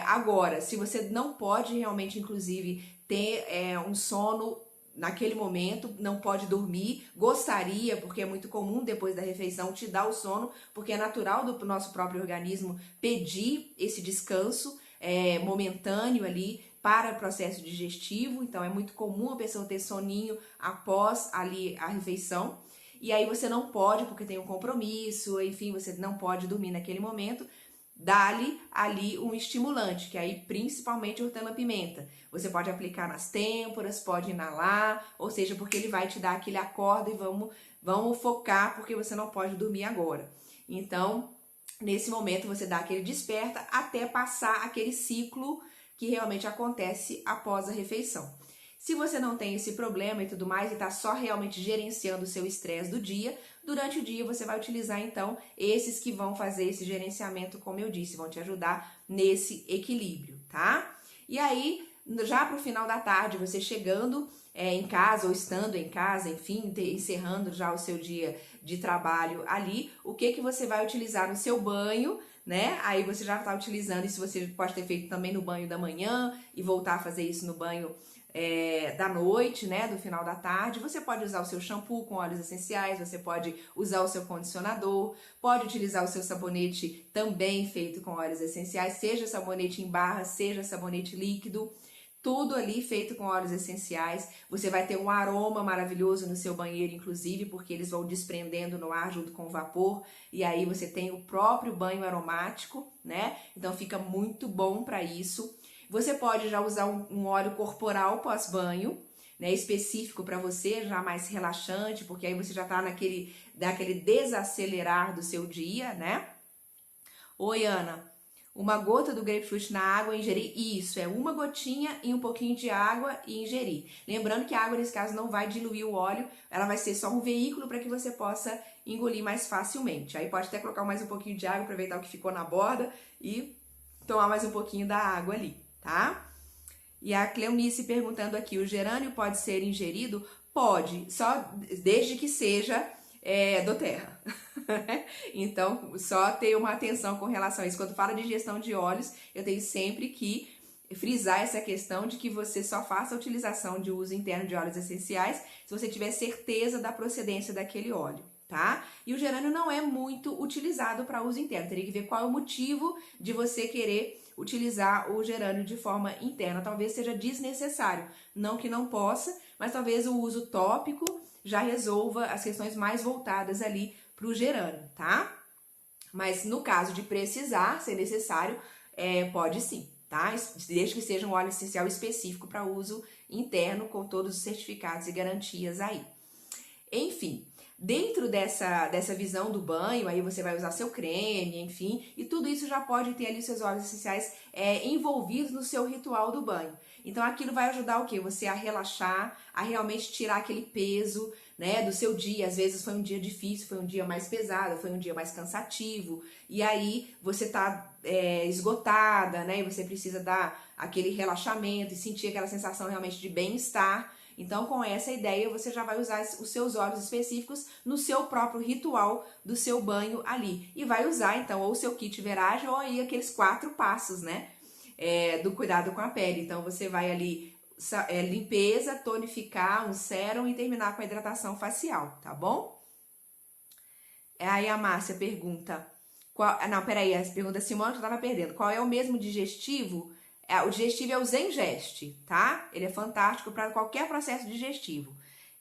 Agora, se você não pode realmente, inclusive, ter um sono naquele momento, não pode dormir, gostaria, porque é muito comum depois da refeição te dar o sono, porque é natural do nosso próprio organismo pedir esse descanso momentâneo ali para o processo digestivo, então é muito comum a pessoa ter soninho após ali a refeição, e aí você não pode, porque tem um compromisso, enfim, você não pode dormir naquele momento, dá-lhe ali um estimulante, que aí principalmente hortelã-pimenta. Você pode aplicar nas têmporas, pode inalar, ou seja, porque ele vai te dar aquele acorda e vamos focar, porque você não pode dormir agora. Então, nesse momento você dá aquele desperta até passar aquele ciclo que realmente acontece após a refeição. Se você não tem esse problema e tudo mais, e está só realmente gerenciando o seu estresse do dia, durante o dia você vai utilizar então esses que vão fazer esse gerenciamento, como eu disse, vão te ajudar nesse equilíbrio, tá? E aí, já para o final da tarde, você chegando em casa ou estando em casa, enfim, encerrando já o seu dia de trabalho ali, o que você vai utilizar no seu banho, né? Aí você já está utilizando isso, você pode ter feito também no banho da manhã e voltar a fazer isso no banho da noite, né, do final da tarde. Você pode usar o seu shampoo com óleos essenciais, você pode usar o seu condicionador, pode utilizar o seu sabonete também feito com óleos essenciais, seja sabonete em barra, seja sabonete líquido, tudo ali feito com óleos essenciais. Você vai ter um aroma maravilhoso no seu banheiro, inclusive, porque eles vão desprendendo no ar junto com o vapor, e aí você tem o próprio banho aromático, né? Então fica muito bom para isso. Você pode já usar um óleo corporal pós-banho, né, específico para você, já mais relaxante, porque aí você já tá naquele desacelerar do seu dia, né? Oi, Ana, uma gota do grapefruit na água e ingerir? Isso, é uma gotinha e um pouquinho de água e ingerir. Lembrando que a água, nesse caso, não vai diluir o óleo, ela vai ser só um veículo para que você possa engolir mais facilmente. Aí pode até colocar mais um pouquinho de água, aproveitar o que ficou na borda e tomar mais um pouquinho da água ali, tá? E a Cleonice perguntando aqui, o gerânio pode ser ingerido? Pode, só desde que seja doTERRA. Então, só ter uma atenção com relação a isso. Quando fala de ingestão de óleos, eu tenho sempre que frisar essa questão de que você só faça a utilização de uso interno de óleos essenciais se você tiver certeza da procedência daquele óleo, tá? E o gerânio não é muito utilizado para uso interno. Teria que ver qual é o motivo de você querer utilizar o gerânio de forma interna. Talvez seja desnecessário, não que não possa, mas talvez o uso tópico já resolva as questões mais voltadas ali para o gerânio, tá? Mas no caso de precisar, ser necessário, pode sim, tá? Desde que seja um óleo essencial específico para uso interno, com todos os certificados e garantias aí. Enfim, dentro dessa visão do banho, aí você vai usar seu creme, enfim, e tudo isso já pode ter ali seus óleos essenciais envolvidos no seu ritual do banho. Então aquilo vai ajudar o quê? Você a relaxar, a realmente tirar aquele peso, né, do seu dia. Às vezes foi um dia difícil, foi um dia mais pesado, foi um dia mais cansativo, e aí você tá esgotada, né, e você precisa dar aquele relaxamento e sentir aquela sensação realmente de bem-estar. Então, com essa ideia, você já vai usar os seus óleos específicos no seu próprio ritual do seu banho ali. E vai usar, então, ou o seu kit Verage ou aí aqueles 4 passos, né, do cuidado com a pele. Então, você vai ali, limpeza, tonificar, um sérum e terminar com a hidratação facial, tá bom? Aí a Márcia pergunta... Não, peraí, a pergunta da Simone que eu tava perdendo. Qual é o mesmo digestivo? O digestivo é o Zengest, tá? Ele é fantástico para qualquer processo digestivo.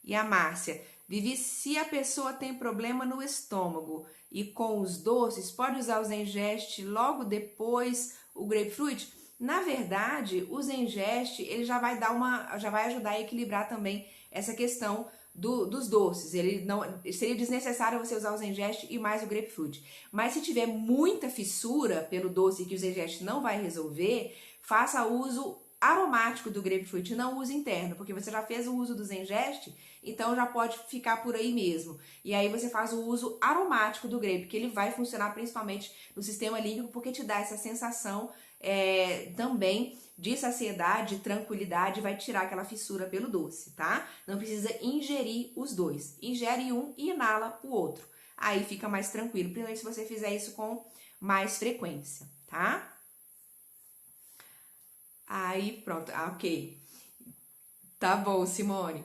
E a Márcia, Vivi, se a pessoa tem problema no estômago e com os doces, pode usar o Zengest logo depois o grapefruit? Na verdade, o Zengest, ele já vai ajudar a equilibrar também essa questão dos doces. Ele não seria desnecessário você usar o Zengest e mais o grapefruit. Mas se tiver muita fissura pelo doce que o Zengest não vai resolver, faça uso aromático do grapefruit, não uso interno, porque você já fez o uso do Zengest, então já pode ficar por aí mesmo. E aí você faz o uso aromático do grape, que ele vai funcionar principalmente no sistema límbico, porque te dá essa sensação também de saciedade, tranquilidade, vai tirar aquela fissura pelo doce, tá? Não precisa ingerir os dois. Ingere um e inala o outro. Aí fica mais tranquilo, principalmente se você fizer isso com mais frequência, tá? Aí, pronto, ok. Tá bom, Simone.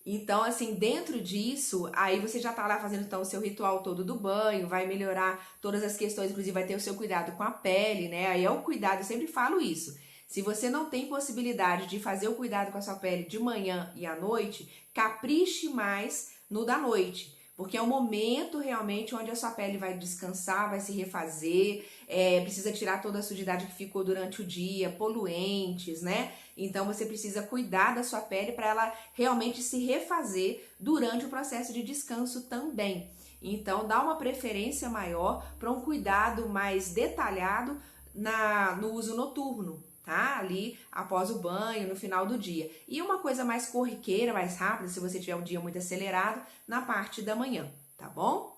Então, assim, dentro disso, aí você já tá lá fazendo, então, o seu ritual todo do banho, vai melhorar todas as questões, inclusive vai ter o seu cuidado com a pele, né? Aí é o cuidado, eu sempre falo isso. Se você não tem possibilidade de fazer o cuidado com a sua pele de manhã e à noite, capriche mais no da noite. Porque é o momento realmente onde a sua pele vai descansar, vai se refazer, precisa tirar toda a sujidade que ficou durante o dia, poluentes, né? Então você precisa cuidar da sua pele para ela realmente se refazer durante o processo de descanso também. Então dá uma preferência maior para um cuidado mais detalhado no uso noturno, tá? Ali após o banho, no final do dia. E uma coisa mais corriqueira, mais rápida, se você tiver um dia muito acelerado, na parte da manhã, tá bom?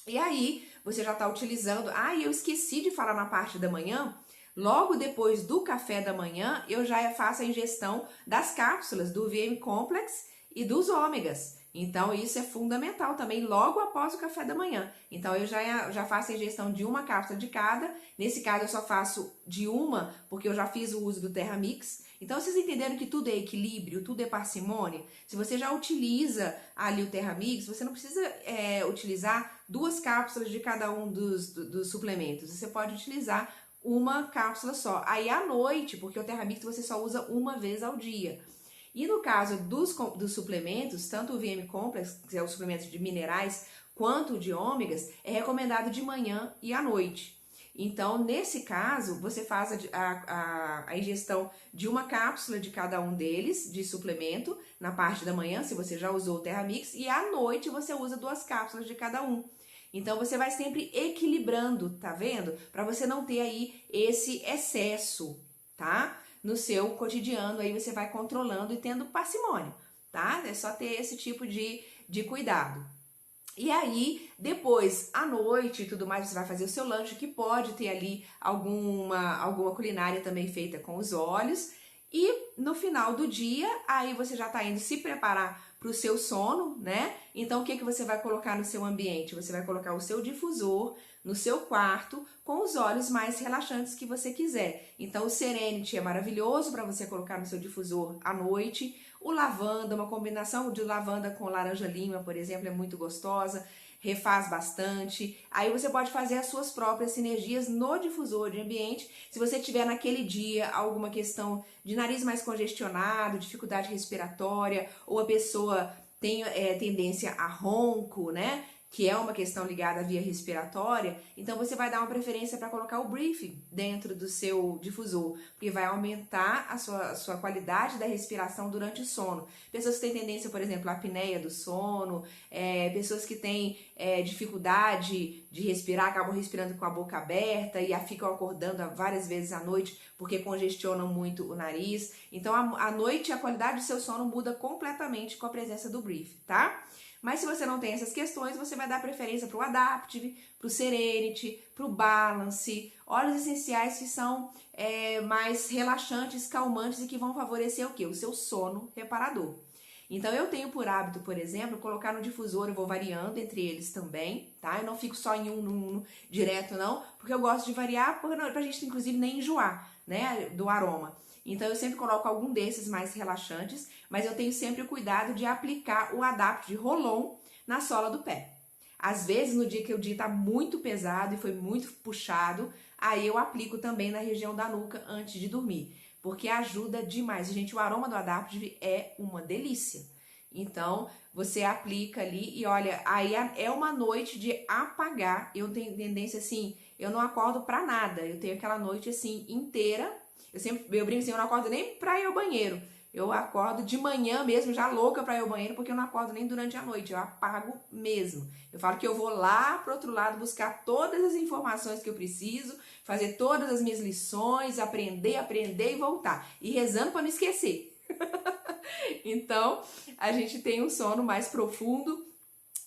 E aí, você já tá utilizando... Ah, e eu esqueci de falar na parte da manhã. Logo depois do café da manhã, eu já faço a ingestão das cápsulas do VM Complex e dos ômegas. Então, isso é fundamental também logo após o café da manhã. Então, eu já faço a ingestão de uma cápsula de cada. Nesse caso, eu só faço de uma, porque eu já fiz o uso do Terra Mix. Então, vocês entenderam que tudo é equilíbrio, tudo é parcimônia? Se você já utiliza ali o Terra Mix, você não precisa utilizar 2 cápsulas de cada um dos suplementos. Você pode utilizar uma cápsula só. Aí, à noite, porque o Terra Mix você só usa uma vez ao dia. E no caso dos suplementos, tanto o VM Complex, que é o suplemento de minerais, quanto o de ômegas, é recomendado de manhã e à noite. Então, nesse caso, você faz a ingestão de uma cápsula de cada um deles, de suplemento, na parte da manhã, se você já usou o Terra Mix, e à noite você usa 2 cápsulas de cada um. Então, você vai sempre equilibrando, tá vendo? Para você não ter aí esse excesso, tá? No seu cotidiano, aí você vai controlando e tendo parcimônia, tá? É só ter esse tipo de cuidado. E aí, depois, à noite e tudo mais, você vai fazer o seu lanche, que pode ter ali alguma culinária também feita com os óleos. E no final do dia, aí você já tá indo se preparar para o seu sono, né? Então, o que você vai colocar no seu ambiente? Você vai colocar o seu difusor no seu quarto com os óleos mais relaxantes que você quiser. Então, o Serenity é maravilhoso para você colocar no seu difusor à noite. O lavanda, uma combinação de lavanda com laranja-lima, por exemplo, é muito gostosa. Refaz bastante. Aí você pode fazer as suas próprias sinergias no difusor de ambiente. Se você tiver naquele dia alguma questão de nariz mais congestionado, dificuldade respiratória, ou a pessoa tem tendência a ronco, né? Que é uma questão ligada à via respiratória, então você vai dar uma preferência para colocar o Briefing dentro do seu difusor, porque vai aumentar a sua qualidade da respiração durante o sono. Pessoas que têm tendência, por exemplo, à apneia do sono, pessoas que têm dificuldade de respirar, acabam respirando com a boca aberta e ficam acordando várias vezes à noite porque congestionam muito o nariz. Então, à noite, a qualidade do seu sono muda completamente com a presença do Briefing, tá? Mas se você não tem essas questões, você vai dar preferência para o Adaptive, para o Serenity, para o Balance, óleos essenciais que são mais relaxantes, calmantes e que vão favorecer o quê? O seu sono reparador. Então, eu tenho por hábito, por exemplo, colocar no difusor, eu vou variando entre eles também, tá? Eu não fico só em um direto, não, porque eu gosto de variar pra gente, inclusive, nem enjoar, né, do aroma. Então, eu sempre coloco algum desses mais relaxantes, mas eu tenho sempre o cuidado de aplicar o Adapt de Roll-On na sola do pé. Às vezes, no dia que o dia tá muito pesado e foi muito puxado, aí eu aplico também na região da nuca antes de dormir, porque ajuda demais. Gente, o aroma do Adaptive é uma delícia. Então, você aplica ali e olha, aí é uma noite de apagar. Eu tenho tendência assim, eu não acordo pra nada. Eu tenho aquela noite assim inteira. Eu brinco assim, eu não acordo nem pra ir ao banheiro. Eu acordo de manhã mesmo, já louca pra ir ao banheiro, porque eu não acordo nem durante a noite. Eu apago mesmo. Eu falo que eu vou lá pro outro lado buscar todas as informações que eu preciso, fazer todas as minhas lições, aprender e voltar. E rezando pra não esquecer. Então, a gente tem um sono mais profundo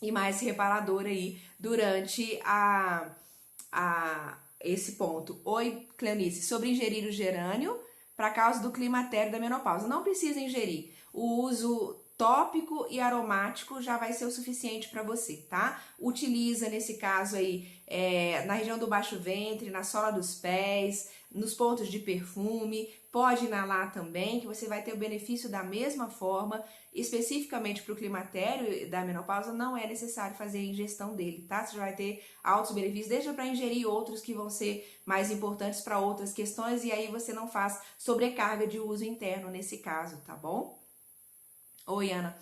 e mais reparador aí durante esse ponto. Oi, Cleonice, sobre ingerir o gerânio para causa do climatério da menopausa. Não precisa ingerir. O uso tópico e aromático já vai ser o suficiente para você, tá? Utiliza nesse caso aí na região do baixo ventre, na sola dos pés, nos pontos de perfume, pode inalar também, que você vai ter o benefício da mesma forma. Especificamente para o climatério da menopausa, não é necessário fazer a ingestão dele, tá? Você já vai ter altos benefícios, deixa para ingerir outros que vão ser mais importantes para outras questões, e aí você não faz sobrecarga de uso interno nesse caso, tá bom? Oi, Ana.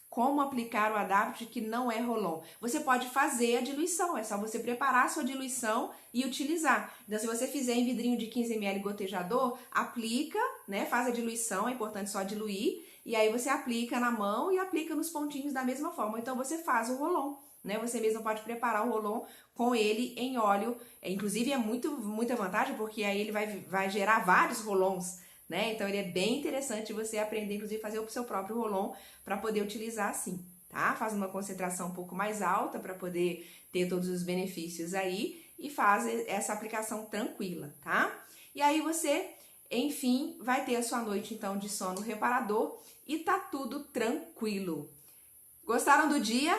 Como aplicar o Adapt que não é Roll-On? Você pode fazer a diluição, é só você preparar a sua diluição e utilizar. Então, se você fizer em vidrinho de 15 ml gotejador, aplica, né? Faz a diluição, é importante só diluir. e aí você aplica na mão e aplica nos pontinhos da mesma forma. Então você faz o rolon, né? Você mesmo pode preparar o rolon com ele em óleo. Inclusive é muita vantagem, porque aí ele vai gerar vários rolons, né? Então ele é bem interessante você aprender, inclusive, a fazer o seu próprio rolon para poder utilizar assim, tá? Faz uma concentração um pouco mais alta para poder ter todos os benefícios aí e faz essa aplicação tranquila, tá? E aí você, enfim, vai ter a sua noite então de sono reparador e tá tudo tranquilo. Gostaram do dia?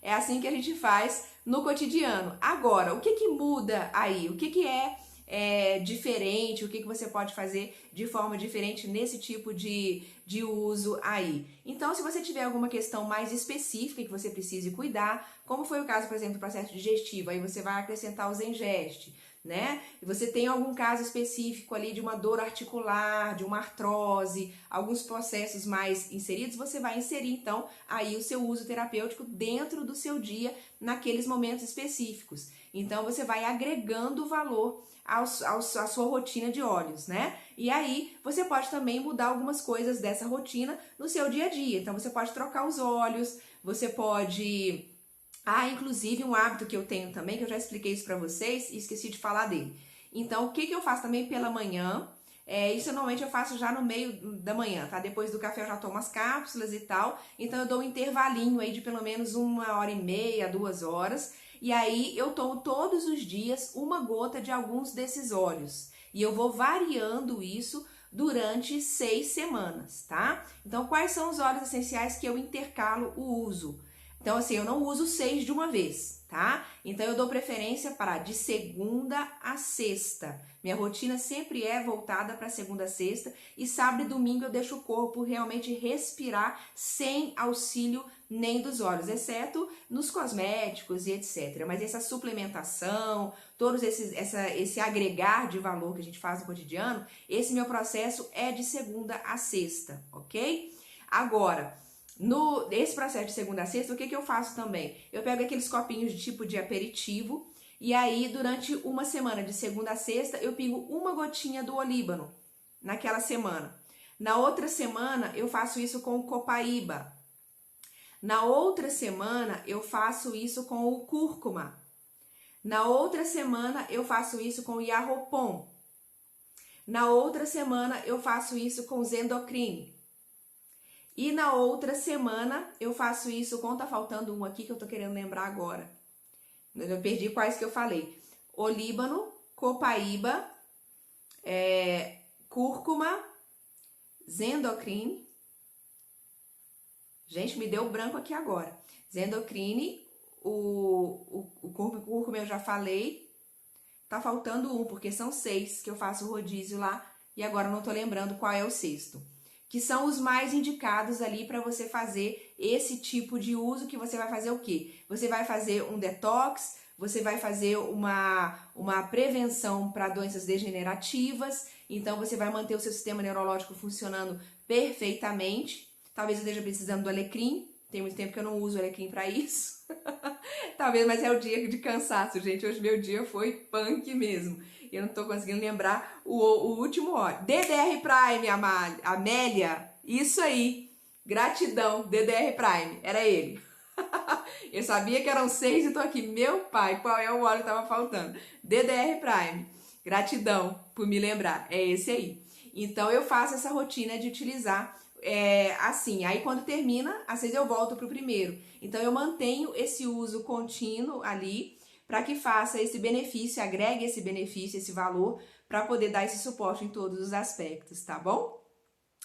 É assim que a gente faz no cotidiano. Agora, o que que muda aí? O que que é diferente? O que que você pode fazer de forma diferente nesse tipo de uso aí? Então, se você tiver alguma questão mais específica que você precise cuidar, como foi o caso, por exemplo, do processo digestivo, aí você vai acrescentar o Zengest, né? E você tem algum caso específico ali de uma dor articular, de uma artrose, alguns processos mais inseridos, você vai inserir então aí o seu uso terapêutico dentro do seu dia, naqueles momentos específicos. Então você vai agregando valor à sua rotina de óleos, né? E aí você pode também mudar algumas coisas dessa rotina no seu dia a dia. Então você pode trocar os óleos, você pode... inclusive um hábito que eu tenho também, que eu já expliquei isso pra vocês e esqueci de falar dele. Então, o que que eu faço também pela manhã? Isso normalmente eu faço já no meio da manhã, tá? Depois do café eu já tomo as cápsulas e tal. Então, eu dou um intervalinho aí de pelo menos 1h30, 2 horas. E aí, eu tomo todos os dias uma gota de alguns desses óleos. E eu vou variando isso durante 6 semanas, tá? Então, quais são os óleos essenciais que eu intercalo o uso? Então, assim, eu não uso 6 de uma vez, tá? Então, eu dou preferência para de segunda a sexta. Minha rotina sempre é voltada para segunda a sexta. E sábado e domingo eu deixo o corpo realmente respirar sem auxílio nem dos óleos, exceto nos cosméticos e etc. Mas essa suplementação, todos esse agregar de valor que a gente faz no cotidiano, esse meu processo é de segunda a sexta, ok? Agora... Nesse processo de segunda a sexta, o que eu faço também? Eu pego aqueles copinhos de tipo de aperitivo e aí durante uma semana, de segunda a sexta, eu pingo uma gotinha do olíbano naquela semana. Na outra semana, eu faço isso com o copaíba. Na outra semana, eu faço isso com o cúrcuma. Na outra semana, eu faço isso com o yarropon. Na outra semana, eu faço isso com o zendocrine. E na outra semana eu faço isso com... Tá faltando um aqui que eu tô querendo lembrar agora. Eu perdi quais que eu falei. Olíbano, copaíba, cúrcuma, zendocrine. Gente, me deu branco aqui agora. Zendocrine, o cúrcuma eu já falei. Tá faltando um, porque são 6 que eu faço o rodízio lá. E agora eu não tô lembrando qual é o sexto. Que são os mais indicados ali para você fazer esse tipo de uso, que você vai fazer o quê? Você vai fazer um detox, você vai fazer uma prevenção para doenças degenerativas, então você vai manter o seu sistema neurológico funcionando perfeitamente. Talvez eu esteja precisando do alecrim, tem muito tempo que eu não uso alecrim para isso. Talvez, mas é o dia de cansaço, gente. Hoje meu dia foi punk mesmo. Eu não tô conseguindo lembrar o último óleo. DDR Prime, Amélia. Isso aí. Gratidão, DDR Prime. Era ele. Eu sabia que eram 6 e tô aqui. Meu pai, qual é o óleo que tava faltando? DDR Prime. Gratidão por me lembrar. É esse aí. Então, eu faço essa rotina de utilizar assim. Aí, quando termina, às vezes eu volto pro primeiro. Então, eu mantenho esse uso contínuo ali, para que faça esse benefício, agregue esse benefício, esse valor, para poder dar esse suporte em todos os aspectos, tá bom?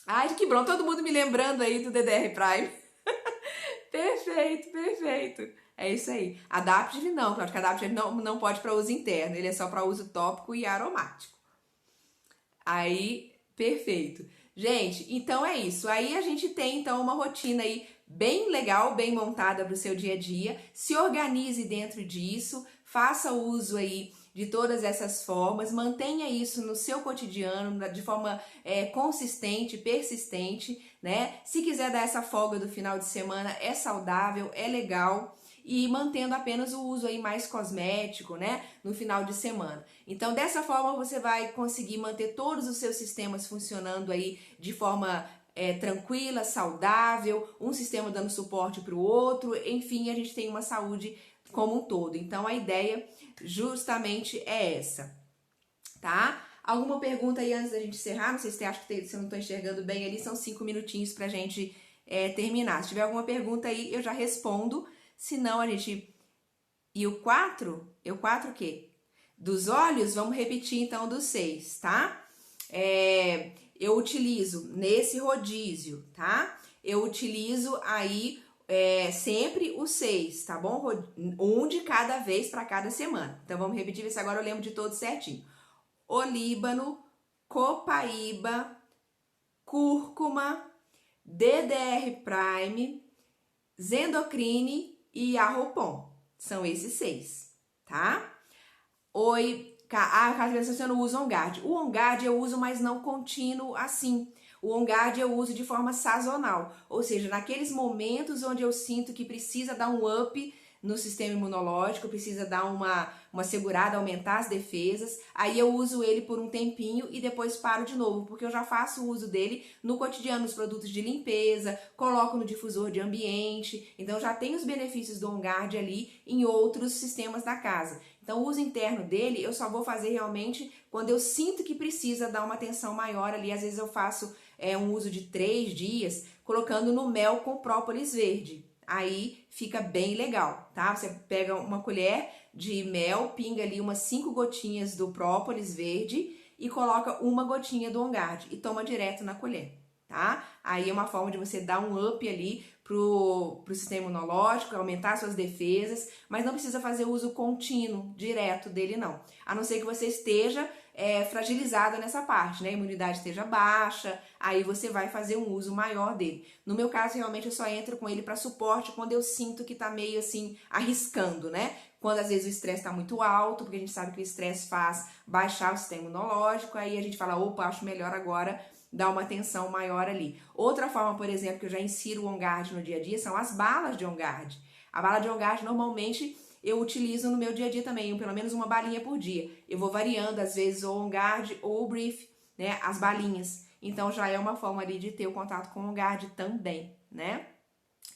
Ai, que bom, todo mundo me lembrando aí do DDR Prime. Perfeito, perfeito. É isso aí. Adaptive não, Cláudio, que Adaptive não pode para uso interno, ele é só para uso tópico e aromático. Aí, perfeito. Gente, então é isso. Aí a gente tem, então, uma rotina aí bem legal, bem montada para o seu dia a dia. Se organize dentro disso, faça uso aí de todas essas formas, mantenha isso no seu cotidiano de forma consistente, persistente, né? Se quiser dar essa folga do final de semana, é saudável, é legal. E mantendo apenas o uso aí mais cosmético, né, no final de semana. Então, dessa forma, você vai conseguir manter todos os seus sistemas funcionando aí de forma tranquila, saudável, um sistema dando suporte para o outro, enfim, a gente tem uma saúde como um todo. Então, a ideia justamente é essa, tá? Alguma pergunta aí antes da gente encerrar? Não sei se você acha que se eu não estou enxergando bem ali, são 5 minutinhos pra gente terminar. Se tiver alguma pergunta aí, eu já respondo. Se não, a gente... E o 4? E o 4 o quê? Dos olhos, vamos repetir então dos 6, tá? Eu utilizo nesse rodízio, tá? Eu utilizo aí sempre os 6, tá bom? Um de cada vez para cada semana. Então vamos repetir isso agora, eu lembro de todos certinho. Olíbano, copaíba, cúrcuma, DDR Prime, Zendocrine e Arropon. São esses 6, tá? Às vezes você não usa On Guard. O On Guard eu uso, mas não contínuo assim. O On Guard eu uso de forma sazonal, ou seja, naqueles momentos onde eu sinto que precisa dar um up no sistema imunológico, precisa dar uma segurada, aumentar as defesas, aí eu uso ele por um tempinho e depois paro de novo, porque eu já faço uso dele no cotidiano, nos produtos de limpeza, coloco no difusor de ambiente, então já tem os benefícios do On Guard ali em outros sistemas da casa. Então, o uso interno dele eu só vou fazer realmente quando eu sinto que precisa dar uma atenção maior ali. Às vezes eu faço um uso de 3 dias, colocando no mel com própolis verde. Aí fica bem legal, tá? Você pega uma colher de mel, pinga ali umas 5 gotinhas do própolis verde e coloca uma gotinha do On Guard e toma direto na colher, tá? Aí é uma forma de você dar um up ali pro sistema imunológico, aumentar suas defesas, mas não precisa fazer uso contínuo, direto dele não. A não ser que você esteja fragilizada nessa parte, né? A imunidade esteja baixa, aí você vai fazer um uso maior dele. No meu caso, realmente, eu só entro com ele para suporte quando eu sinto que tá meio assim, arriscando, né? Quando às vezes o estresse está muito alto, porque a gente sabe que o estresse faz baixar o sistema imunológico, aí a gente fala, opa, acho melhor agora dar uma atenção maior ali. Outra forma, por exemplo, que eu já insiro o On Guard no dia a dia são as balas de On Guard. A bala de On Guard, normalmente, eu utilizo no meu dia a dia também, pelo menos uma balinha por dia. Eu vou variando, às vezes, o On Guard ou o Brief, né, as balinhas. Então, já é uma forma ali de ter o contato com o On Guard também, né?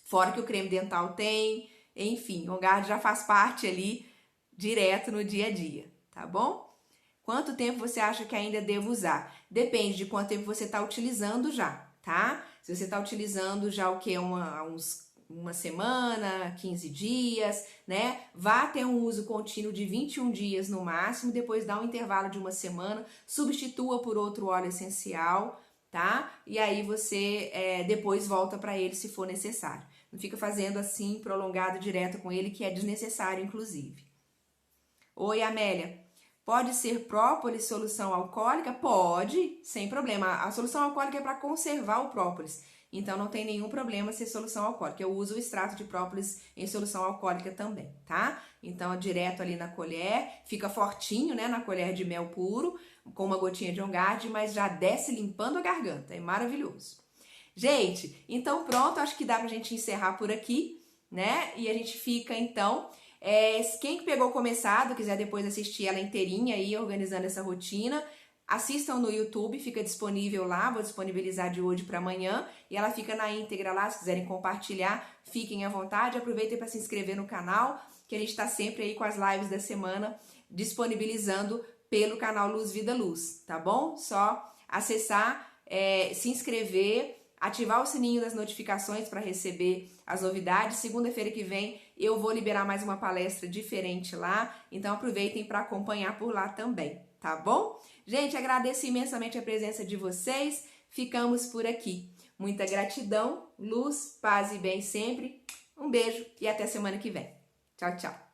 Fora que o creme dental tem, enfim, o On Guard já faz parte ali direto no dia a dia, tá bom? Quanto tempo você acha que ainda devo usar? Depende de quanto tempo você está utilizando já, tá? Se você está utilizando já o que? Uma semana, 15 dias, né? Vá ter um uso contínuo de 21 dias no máximo, depois dá um intervalo de uma semana, substitua por outro óleo essencial, tá? E aí você depois volta para ele se for necessário. Não fica fazendo assim, prolongado direto com ele, que é desnecessário, inclusive. Oi, Amélia. Pode ser própolis solução alcoólica? Pode, sem problema. A solução alcoólica é para conservar o própolis, então não tem nenhum problema ser solução alcoólica. Eu uso o extrato de própolis em solução alcoólica também, tá? Então, direto ali na colher, fica fortinho, né, na colher de mel puro, com uma gotinha de On Guard, mas já desce limpando a garganta, é maravilhoso. Gente, então pronto, acho que dá pra gente encerrar por aqui, né? E a gente fica, então... quem pegou começado, quiser depois assistir ela inteirinha aí, organizando essa rotina, assistam no YouTube, fica disponível lá, vou disponibilizar de hoje para amanhã, e ela fica na íntegra lá, se quiserem compartilhar, fiquem à vontade, aproveitem para se inscrever no canal, que a gente está sempre aí com as lives da semana, disponibilizando pelo canal Luz Vida Luz, tá bom? Só acessar, se inscrever, ativar o sininho das notificações para receber as novidades. Segunda-feira que vem eu vou liberar mais uma palestra diferente lá, então aproveitem para acompanhar por lá também, tá bom? Gente, agradeço imensamente a presença de vocês, ficamos por aqui. Muita gratidão, luz, paz e bem sempre. Um beijo e até semana que vem. Tchau, tchau.